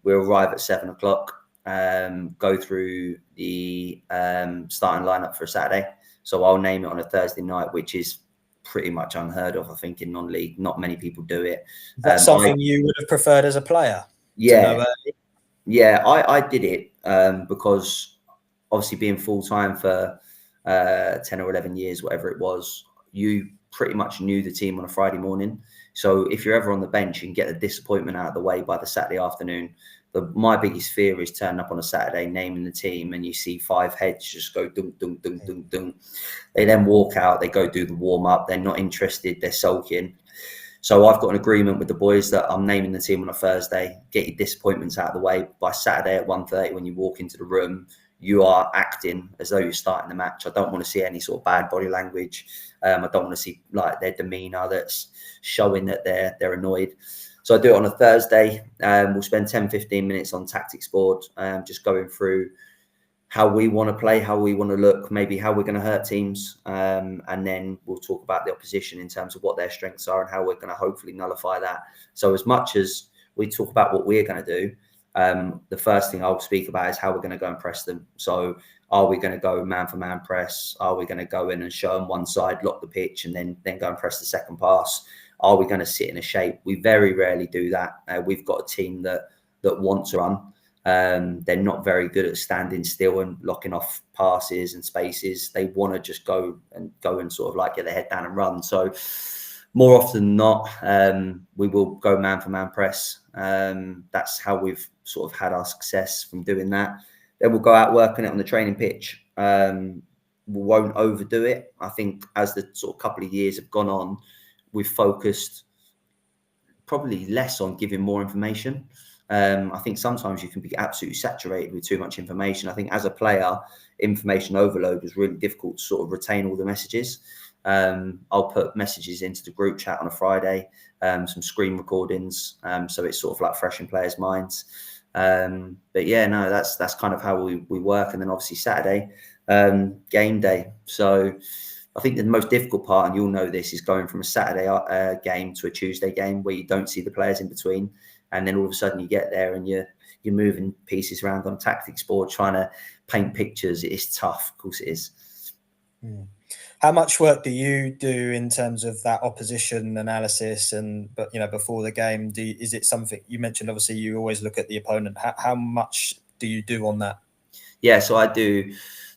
we'll arrive at 7 o'clock, go through the starting lineup for a Saturday. So I'll name it on a Thursday night, which is pretty much unheard of, I think, in non-league. Not many people do it. That's something you would have preferred as a player? Yeah. Yeah, I did it because obviously being full-time for 10 or 11 years, whatever it was, you pretty much knew the team on a Friday morning. So if you're ever on the bench, you can get the disappointment out of the way by the Saturday afternoon. My biggest fear is turning up on a Saturday, naming the team, and you see 5 heads just go dunk, dunk, dunk, dunk, dunk. They then walk out, they go do the warm-up. They're not interested, they're sulking. So I've got an agreement with the boys that I'm naming the team on a Thursday, get your disappointments out of the way. By Saturday at 1:30, when you walk into the room, you are acting as though you're starting the match. I don't want to see any sort of bad body language. I don't want to see like their demeanour that's showing that they're annoyed. So I do it on a Thursday. We'll spend 10-15 minutes on tactics board, just going through how we want to play, how we want to look, maybe how we're going to hurt teams. And then we'll talk about the opposition in terms of what their strengths are and how we're going to hopefully nullify that. So as much as we talk about what we're going to do, the first thing I'll speak about is how we're going to go and press them. So are we going to go man-for-man press? Are we going to go in and show them one side, lock the pitch, and then go and press the second pass? Are we going to sit in a shape? We very rarely do that. We've got a team that wants to run. They're not very good at standing still and locking off passes and spaces. They want to just go and sort of like get their head down and run. So more often than not, we will go man-for-man press. That's how we've sort of had our success from doing that. Then we'll go out working it on the training pitch. We won't overdo it. I think as the sort of couple of years have gone on, we've focused probably less on giving more information. I think sometimes you can be absolutely saturated with too much information. I think as a player, information overload was really difficult to sort of retain all the messages. I'll put messages into the group chat on a Friday, some screen recordings, so it's sort of like fresh in players' minds. But yeah, no, that's kind of how we work. And then obviously Saturday, game day. So I think the most difficult part, and you'll know this, is going from a Saturday game to a Tuesday game where you don't see the players in between. And then all of a sudden you get there and you're moving pieces around on a tactics board, trying to paint pictures. It's tough. Of course it is. How much work do you do in terms of that opposition analysis? But before the game, is it something you mentioned? Obviously, you always look at the opponent. How much do you do on that? Yeah, so I do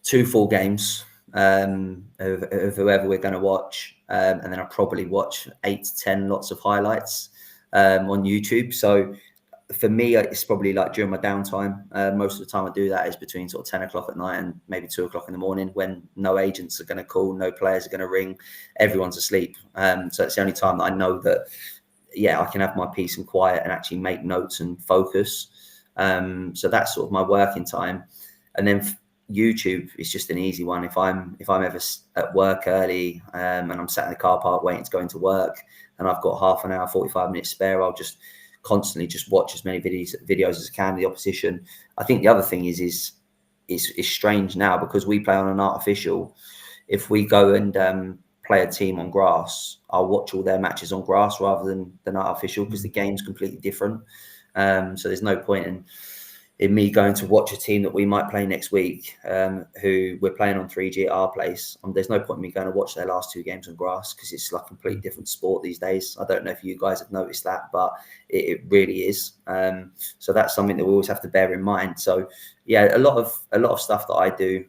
2 full games of whoever we're going to watch, and then I probably watch 8 to 10 lots of highlights on YouTube. So for me, it's probably like during my downtime. Most of the time I do that is between sort of 10 o'clock at night and maybe 2 o'clock in the morning, when no agents are going to call, no players are going to ring, everyone's asleep. So it's the only time that I know that, yeah, I can have my peace and quiet and actually make notes and focus. So that's sort of my working time. And then YouTube is just an easy one. If I'm ever at work early and I'm sat in the car park waiting to go into work and I've got half an hour, 45 minutes spare, I'll just constantly just watch as many videos as I can of the opposition. I think the other thing is strange now because we play on an artificial. If we go and play a team on grass, I'll watch all their matches on grass rather than artificial because the game's completely different. So there's no point in in me going to watch a team that we might play next week, who we're playing on 3G at our place. There's no point in me going to watch their last 2 games on grass, because it's like a completely different sport these days. I don't know if you guys have noticed that, but it really is. So that's something that we always have to bear in mind. So yeah, a lot of stuff that I do.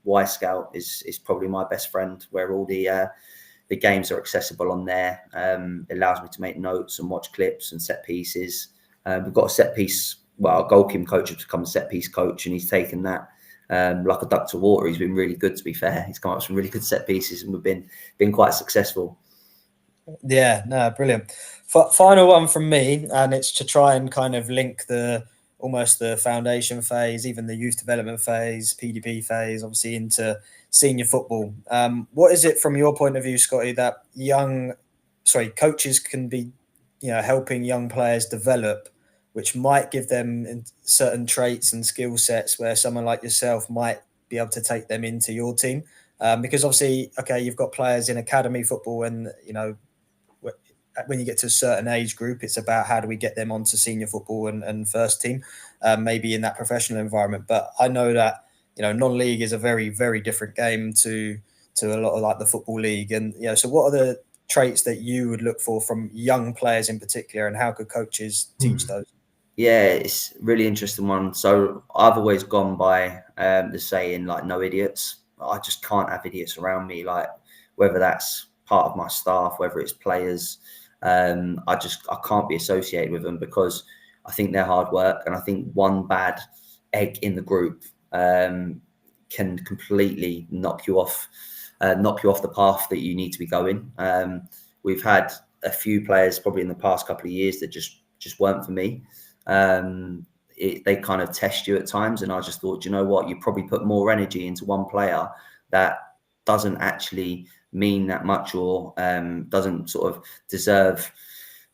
Y Scout is probably my best friend, where all the games are accessible on there. It allows me to make notes and watch clips and set pieces. We've got a set piece. Well, our goalkeeping coach has become a set piece coach, and he's taken that like a duck to water. He's been really good, to be fair. He's come up with some really good set pieces, and we've been quite successful. Yeah, no, brilliant. Final one from me, and it's to try and kind of link almost the foundation phase, even the youth development phase, PDP phase, obviously into senior football. What is it from your point of view, Scotty, that coaches can be, helping young players develop, which might give them certain traits and skill sets where someone like yourself might be able to take them into your team? Because obviously, okay, you've got players in academy football, and when you get to a certain age group, it's about how do we get them onto senior football and first team, maybe in that professional environment. But I know that non-league is a very, very different game to a lot of like the football league. And so what are the traits that you would look for from young players in particular, and how could coaches teach those? Yeah, it's a really interesting one. So I've always gone by the saying, like, no idiots. I just can't have idiots around me, like whether that's part of my staff, whether it's players. I can't be associated with them, because I think they're hard work, and I think one bad egg in the group can completely knock you off the path that you need to be going. We've had a few players probably in the past couple of years that just weren't for me. They kind of test you at times, and I just thought, you know what, you probably put more energy into one player that doesn't actually mean that much, or doesn't sort of deserve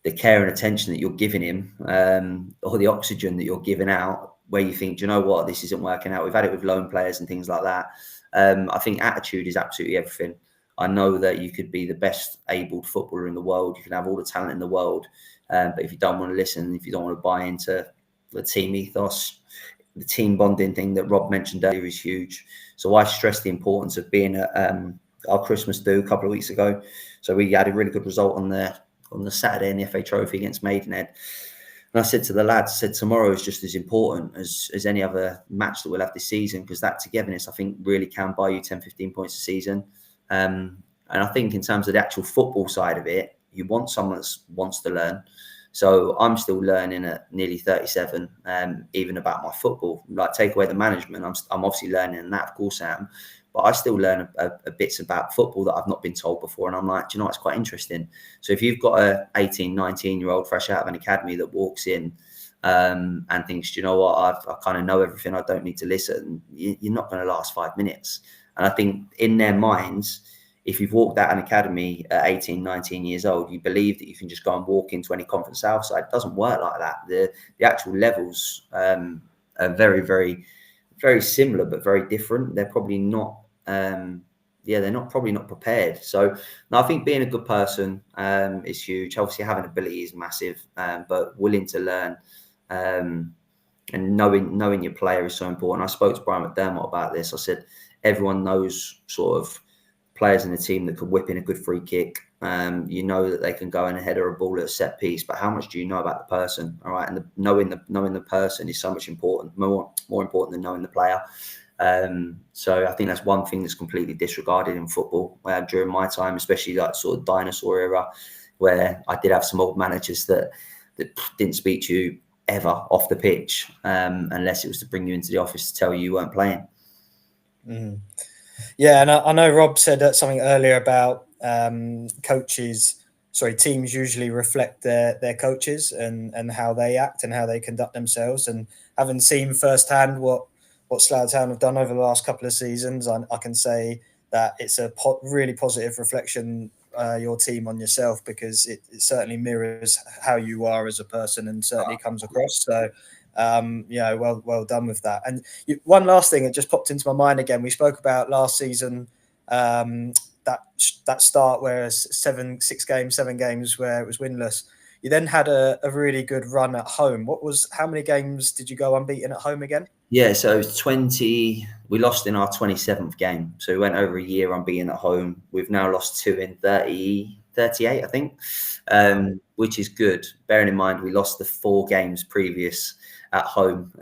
the care and attention that you're giving him, or the oxygen that you're giving out, where you think, do you know what, this isn't working out. We've had it with loan players and things like that. I think attitude is absolutely everything. I know that you could be the best abled footballer in the world, you can have all the talent in the world, but if you don't want to listen, if you don't want to buy into the team ethos, the team bonding thing that Rob mentioned earlier is huge. So I stress the importance of being at our Christmas do a couple of weeks ago. So we had a really good result on the Saturday in the FA Trophy against Maidenhead. And I said to the lads, tomorrow is just as important as any other match that we'll have this season, because that togetherness, I think, really can buy you 10, 15 points a season. And I think in terms of the actual football side of it, you want someone that wants to learn. So I'm still learning at nearly 37, even about my football. Like, take away the management, I'm obviously learning, and that, of course, I am. But I still learn a bits about football that I've not been told before. And I'm like, do you know, it's quite interesting. So if you've got a 18, 19-year-old fresh out of an academy that walks in and thinks, do you know what, I kind of know everything, I don't need to listen, you're not going to last 5 minutes. And I think in their minds, if you've walked out an academy at 18, 19 years old, you believe that you can just go and walk into any conference outside. It doesn't work like that. The actual levels are very, very, very similar, but very different. They're probably not, probably not prepared. So no, I think being a good person is huge. Obviously, having ability is massive, but willing to learn and knowing your player is so important. I spoke to Brian McDermott about this. I said, everyone knows sort of players in the team that can whip in a good free kick. You know that they can go and header a ball at a set piece, but how much do you know about the person? All right, and knowing the person is so much important, more important than knowing the player. So I think that's one thing that's completely disregarded in football during my time, especially like sort of dinosaur era, where I did have some old managers that didn't speak to you ever off the pitch, unless it was to bring you into the office to tell you weren't playing. Mm. Yeah, and I know Rob said something earlier about teams usually reflect their coaches and how they act and how they conduct themselves. And having seen firsthand what Slough Town have done over the last couple of seasons, I can say that it's a really positive reflection, your team, on yourself, because it certainly mirrors how you are as a person and certainly comes across. So well done with that. And one last thing that just popped into my mind again, we spoke about last season, that start where 7 games where it was winless. You then had a really good run at home. How many games did you go unbeaten at home again? Yeah, so 20, we lost in our 27th game. So we went over a year unbeaten at home. We've now lost 2 in 38, I think, which is good. Bearing in mind, we lost the 4 games previous at home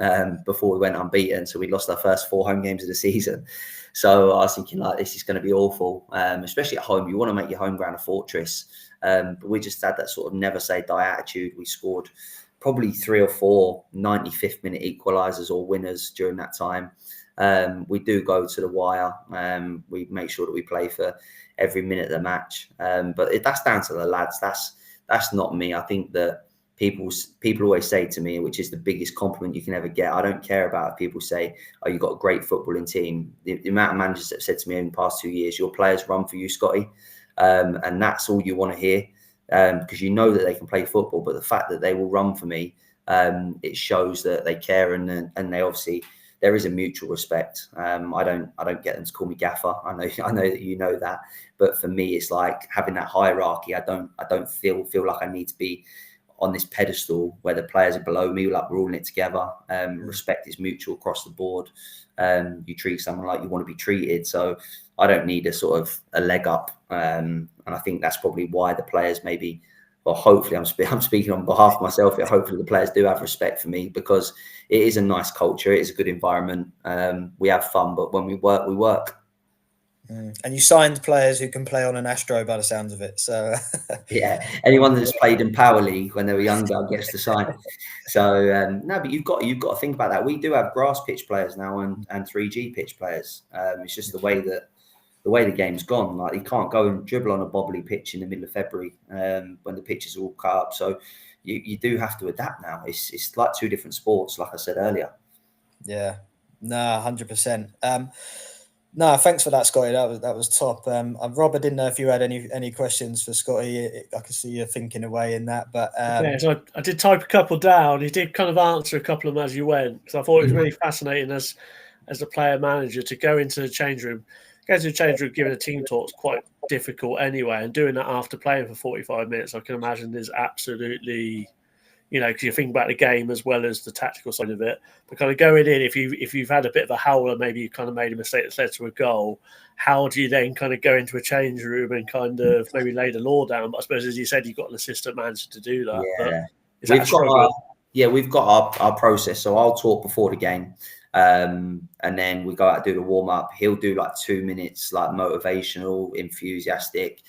before we went unbeaten. So we lost our first 4 home games of the season. So I was thinking, like, this is going to be awful, especially at home. You want to make your home ground a fortress. But we just had that sort of never say die attitude. We scored probably 3 or 4 95th minute equalisers or winners during that time. We do go to the wire. We make sure that we play for every minute of the match. But that's down to the lads. That's not me. I think that people always say to me, which is the biggest compliment you can ever get, I don't care about if people say, oh, you've got a great footballing team. The amount of managers that have said to me in the past 2 years, your players run for you, Scotty. And that's all you want to hear. Because you know that they can play football, but the fact that they will run for me, it shows that they care, and they obviously, there is a mutual respect. I don't get them to call me gaffer. I know that you know that, but for me, it's like having that hierarchy. I don't feel like I need to be on this pedestal where the players are below me. Like, we're all in it together. Respect is mutual across the board. You treat someone like you want to be treated. So I don't need a sort of a leg up. And I think that's probably why the players maybe, well, hopefully I'm speaking on behalf of myself here. Hopefully the players do have respect for me, because it is a nice culture. It is a good environment. We have fun, but when we work, we work. And you signed players who can play on an Astro by the sounds of it. So yeah, anyone that's played in Power League when they were younger gets to sign. So no, but you've got to think about that. We do have grass pitch players now and 3G pitch players. It's just the way the game's gone. Like, you can't go and dribble on a bobbly pitch in the middle of February when the pitches are all cut up. So you do have to adapt now. It's like 2 different sports, like I said earlier. Yeah, no, 100%. No, thanks for that, Scotty. That was top. Rob, I didn't know if you had any questions for Scotty. I could see you thinking away in that, but yeah, so I did type a couple down. He did kind of answer a couple of them as you went. So I thought it was really fascinating as a player manager to go into the change room. Going to the change room, giving a team talk is quite difficult anyway, and doing that after playing for 45 minutes, I can imagine is absolutely, because you think about the game as well as the tactical side of it. But kind of going in, if you've had a bit of a howler, maybe you kind of made a mistake that led to a goal, how do you then kind of go into a change room and kind of maybe lay the law down? But I suppose, as you said, you've got an assistant manager to do that. Yeah, but is that a struggle? we've got our process. So I'll talk before the game. And then we go out and do the warm up. He'll do like 2 minutes, like motivational, enthusiastic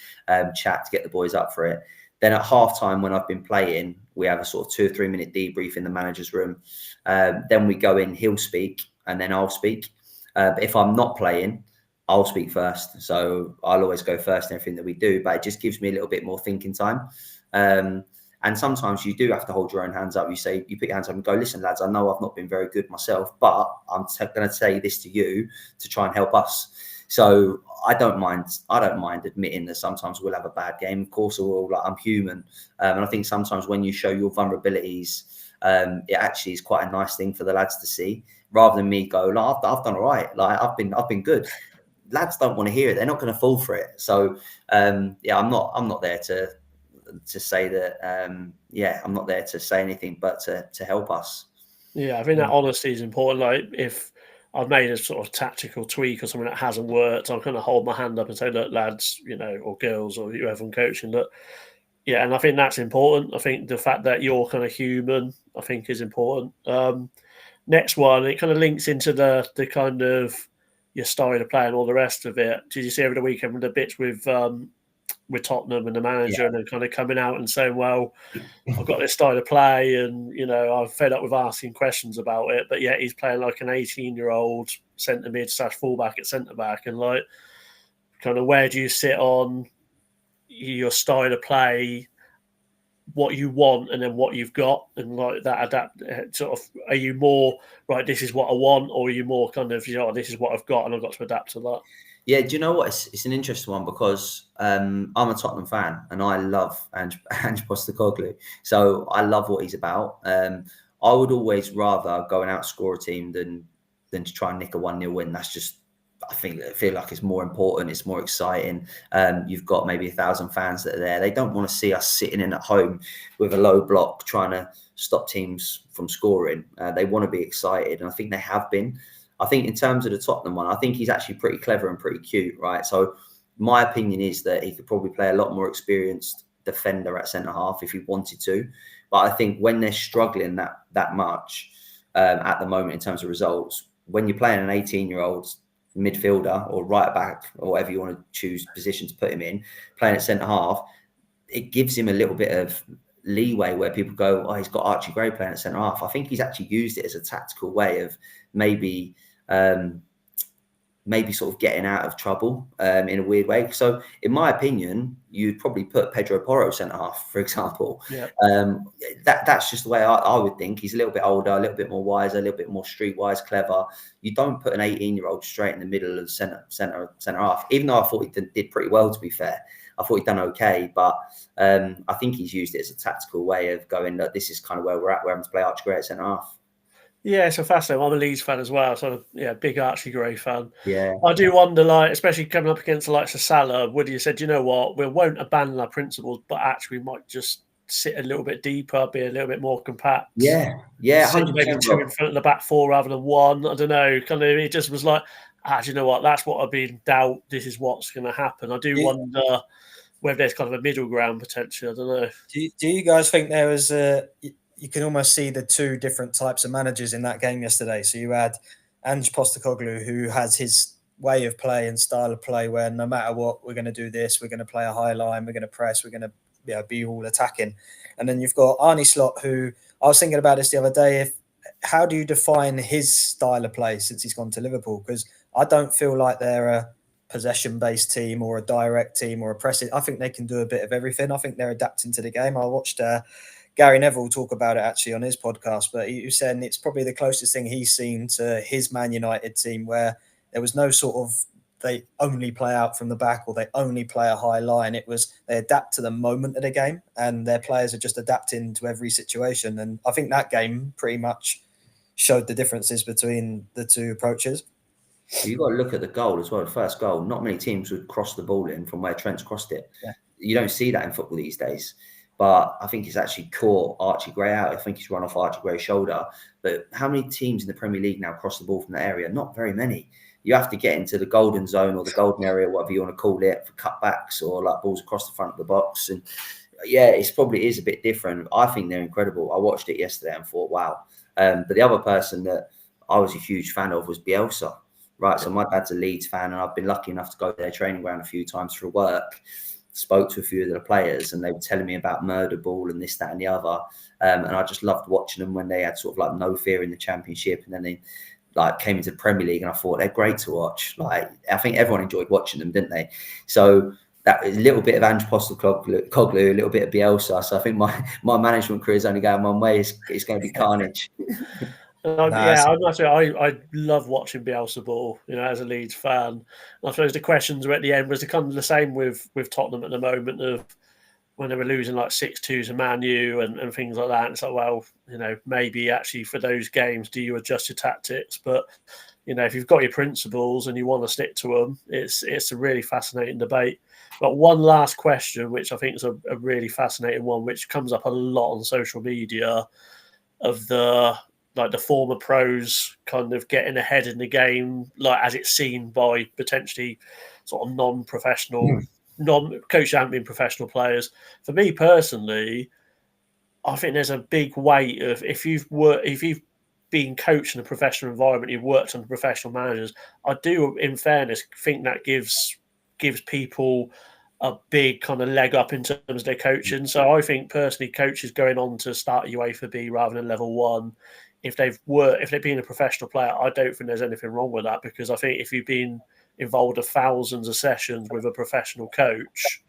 chat to get the boys up for it. Then at halftime, when I've been playing, we have a sort of 2 or 3 minute debrief in the manager's room. Then we go in, he'll speak, and then I'll speak. But if I'm not playing, I'll speak first. So I'll always go first in everything that we do, but it just gives me a little bit more thinking time. And sometimes you do have to hold your own hands up. You put your hands up and go, listen, lads, I know I've not been very good myself, but I'm going to say this to you to try and help us. So I don't mind admitting that sometimes we'll have a bad game. Of course, I'm human. And I think sometimes when you show your vulnerabilities, it actually is quite a nice thing for the lads to see, rather than me go, like, I've done all right. Like, I've been good. Lads don't want to hear it. They're not going to fall for it. So yeah, I'm not there to say that. I'm not there to say anything, but to help us. Yeah, I think that honesty is important. Like, if I've made a sort of tactical tweak or something that hasn't worked, I'll kind of hold my hand up and say, look, lads, or girls, or whoever I'm coaching, look. Yeah, and I think that's important. I think the fact that you're kind of human, I think, is important. Next one, it kind of links into the kind of your style of play and all the rest of it. Did you see over the weekend the bits with Tottenham and the manager, and then kind of coming out and saying, well, I've got this style of play, and I'm fed up with asking questions about it, but yet he's playing like an 18-year-old centre mid / fullback at centre back, and like, kind of, where do you sit on your style of play, what you want, and then what you've got, and like that adapt? Sort of, are you more right, this is what I want, or are you more kind of, this is what I've got and I've got to adapt to that? Yeah, do you know what? It's an interesting one, because I'm a Tottenham fan and I love Ange Postecoglou. So I love what he's about. I would always rather go and outscore a team than to try and nick a 1-0 win. That's I feel like it's more important. It's more exciting. You've got maybe 1,000 fans that are there. They don't want to see us sitting in at home with a low block trying to stop teams from scoring. They want to be excited, and I think they have been. I think in terms of the Tottenham one, I think he's actually pretty clever and pretty cute, right? So my opinion is that he could probably play a lot more experienced defender at centre half if he wanted to. But I think when they're struggling that much at the moment in terms of results, when you're playing an 18-year-old midfielder or right back or whatever you want to choose position to put him in, playing at centre half, it gives him a little bit of leeway where people go, oh, he's got Archie Gray playing at centre half. I think he's actually used it as a tactical way of maybe sort of getting out of trouble in a weird way. So in my opinion, you'd probably put Pedro Porro centre half, for example. Yeah. That's just the way I would think. He's a little bit older, a little bit more wiser, a little bit more streetwise, clever. You don't put an 18-year-old straight in the middle of centre half, even though I thought he did pretty well, to be fair. I thought he'd done okay, but I think he's used it as a tactical way of going, look, this is kind of where we're at. We're having to play Archie Gray at centre half. Yeah, it's a fascinating. I'm a Leeds fan as well, so yeah, big Archie Gray fan. Yeah, I do wonder, like, especially coming up against the likes of Salah, Woody said, you know what, we won't abandon our principles, but actually we might just sit a little bit deeper, be a little bit more compact. Yeah, sit maybe 2 in front of the back four rather than one. I don't know. Kind of, it just was like, do you know what? That's what I've been in doubt. This is what's going to happen. I do wonder whether there's kind of a middle ground potentially. I don't know. Do you guys think there was you can almost see the two different types of managers in that game yesterday? So you had Ange Postecoglou, who has his way of play and style of play where no matter what, we're going to do this, we're going to play a high line, we're going to press, we're going to be all attacking. And then you've got Arne Slot, who I was thinking about this the other day. How do you define his style of play since he's gone to Liverpool? Because I don't feel like they're a possession-based team or a direct team or a pressing. I think they can do a bit of everything. I think they're adapting to the game. I watched Gary Neville talk about it actually on his podcast, but he was saying it's probably the closest thing he's seen to his Man United team where there was no sort of they only play out from the back or they only play a high line. It was they adapt to the moment of the game and their players are just adapting to every situation. And I think that game pretty much showed the differences between the two approaches. You've got to look at the goal as well. The first goal, not many teams would cross the ball in from where Trent's crossed it. Yeah. You don't see that in football these days. But I think he's actually caught Archie Gray out. I think he's run off Archie Gray's shoulder. But how many teams in the Premier League now cross the ball from that area? Not very many. You have to get into the golden zone or the golden area, whatever you want to call it, for cutbacks or like balls across the front of the box. And yeah, it's probably is a bit different. I think they're incredible. I watched it yesterday and thought, wow. But the other person that I was a huge fan of was Bielsa. Right, so my dad's a Leeds fan, and I've been lucky enough to go to their training ground a few times for work. Spoke to a few of the players, and they were telling me about murder ball and this, that, and the other. And I just loved watching them when they had sort of like no fear in the Championship, and then they like came into the Premier League, and I thought they're great to watch. Like I think everyone enjoyed watching them, didn't they? So that was a little bit of Ange Postecoglou, a little bit of Bielsa. So I think my management career is only going one way. It's going to be carnage. I love watching Bielsa ball, as a Leeds fan. I suppose the questions were at the end was kind of the same with Tottenham at the moment of when they were losing like 6-2 to Man U and things like that. And it's like, well, maybe actually for those games, do you adjust your tactics? But, if you've got your principles and you want to stick to them, it's a really fascinating debate. But one last question, which I think is a really fascinating one, which comes up a lot on social media of the former pros kind of getting ahead in the game, like as it's seen by potentially sort of non-professional, non-coach haven't been professional players. For me personally, I think there's a big weight of if you've been coached in a professional environment, you've worked under professional managers. I do, in fairness, think that gives people a big kind of leg up in terms of their coaching. So I think personally, coaches going on to start UEFA B rather than level 1. If they've been a professional player, I don't think there's anything wrong with that, because I think if you've been involved in thousands of sessions with a professional coach,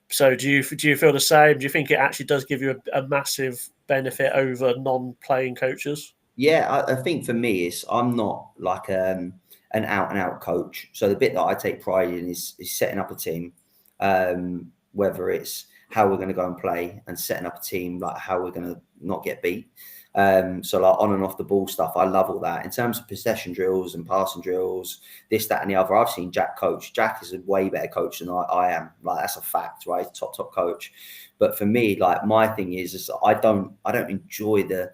so do you feel the same? Do you think it actually does give you a massive benefit over non-playing coaches? Yeah, I think for me is I'm not like an out and out coach. So the bit that I take pride in is setting up a team, whether it's how we're going to go and play and setting up a team, like how we're going to not get beat. So like on and off the ball stuff, I love all that. In terms of possession drills and passing drills, this, that, and the other, I've seen Jack coach. Jack is a way better coach than I am. Like, that's a fact, right? Top coach. But for me, like, my thing is I don't enjoy the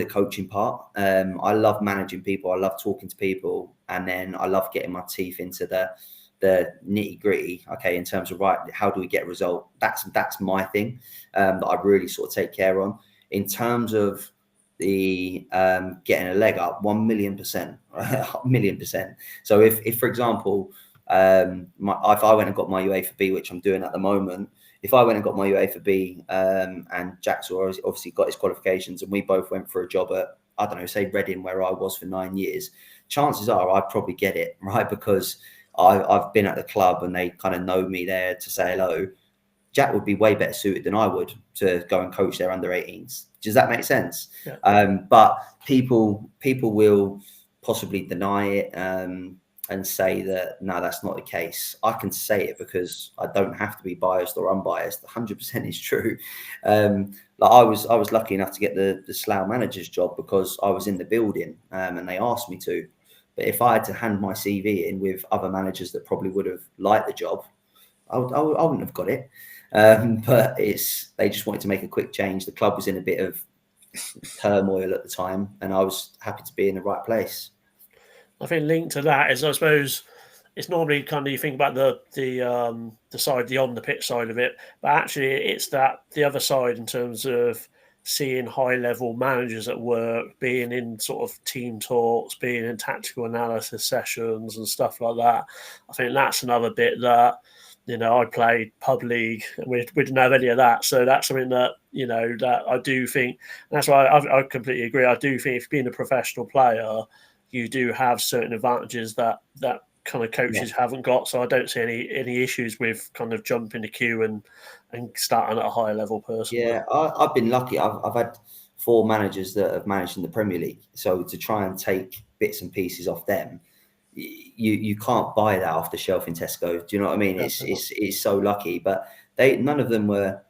coaching part. I love managing people. I love talking to people, and then I love getting my teeth into the nitty gritty. Okay, in terms of, right, how do we get a result? That's my thing that I really sort of take care on. In terms of the getting a leg up, 1,000,000%, 1,000,000%. So if for example, if I went and got my UEFA B, which I'm doing at the moment, if I went and got my UEFA B and Jack's obviously got his qualifications, and we both went for a job at, I don't know, say Reading, where I was for 9 years, chances are I'd probably get it, right? Because I've been at the club and they kind of know me there to say hello. Jack would be way better suited than I would to go and coach their under 18s. Does that make sense? Yeah. But people will possibly deny it and say that, no, that's not the case. I can say it because I don't have to be biased or unbiased. 100% is true. Like, I was lucky enough to get the Slough manager's job because I was in the building and they asked me to. But if I had to hand my CV in with other managers that probably would have liked the job, I wouldn't have got it. But they just wanted to make a quick change. The club was in a bit of turmoil at the time, and I was happy to be in the right place. I think linked to that is, I suppose, it's normally kind of, you think about the side, the on the pitch side of it, but actually it's that the other side in terms of seeing high level managers at work, being in sort of team talks, being in tactical analysis sessions and stuff like that. I think that's another bit that, you know, I played pub league and we didn't have any of that. So that's something that, you know, that I do think, and that's why I completely agree. I do think if you're being a professional player, you do have certain advantages that kind of coaches haven't got. So I don't see any issues with kind of jumping the queue and starting at a higher level personally. Yeah, I've been lucky. I've had 4 managers that have managed in the Premier League. So to try and take bits and pieces off them, you can't buy that off the shelf in Tesco. Do you know what I mean? It's so lucky. But none of them were.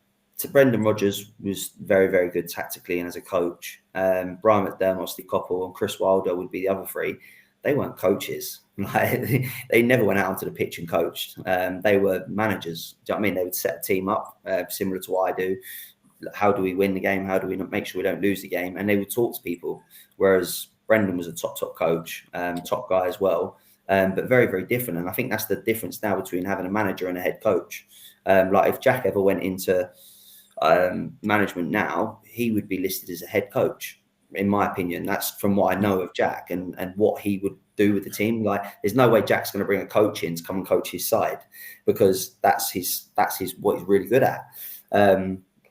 Brendan Rodgers was very, very good tactically and as a coach. Brian McDermott, Steve Coppell, and Chris Wilder would be the other 3. They weren't coaches. Like, they never went out onto the pitch and coached. They were managers. Do you know what I mean? They would set a team up similar to what I do. How do we win the game? How do we make sure we don't lose the game? And they would talk to people. Whereas Brendan was a top coach, top guy as well, but very, very different. And I think that's the difference now between having a manager and a head coach. Like, if Jack ever went into management now, he would be listed as a head coach, in my opinion. That's from what I know of Jack and what he would do with the team. Like, there's no way Jack's going to bring a coach in to come and coach his side, because that's what he's really good at.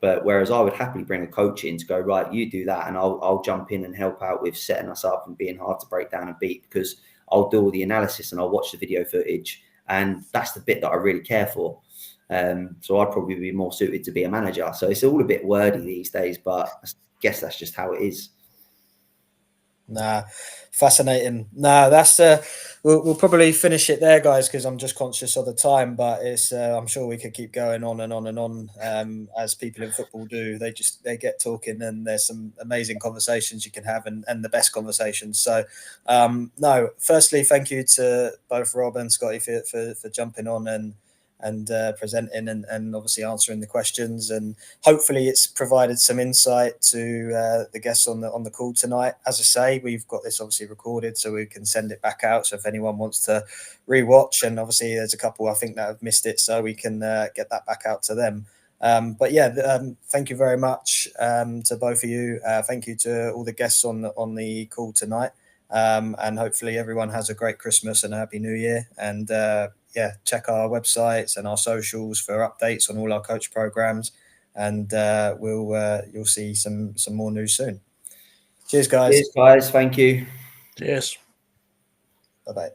But whereas I would happily bring a coach in to go, right, you do that, and I'll jump in and help out with setting us up and being hard to break down and beat, because I'll do all the analysis and I'll watch the video footage, and that's the bit that I really care for. So I'd probably be more suited to be a manager. So it's all a bit wordy these days, but I guess that's just how it is. Nah, fascinating. Nah, that's we'll probably finish it there, guys, because I'm just conscious of the time. But it's I'm sure we could keep going on and on and on, as people in football do. They get talking, and there's some amazing conversations you can have, and the best conversations. So no, firstly, thank you to both Rob and Scotty for jumping on and presenting and obviously answering the questions, and hopefully it's provided some insight to the guests on the call tonight. As I say, we've got this obviously recorded, so we can send it back out. So if anyone wants to rewatch, and obviously there's a couple I think that have missed it, so we can get that back out to them. But yeah, thank you very much to both of you. Thank you to all the guests on the call tonight, and hopefully everyone has a great Christmas and a happy New Year. And yeah, check our websites and our socials for updates on all our coach programs, and you'll see some more news soon. Cheers, guys. Cheers, guys. Thank you. Cheers. Bye-bye.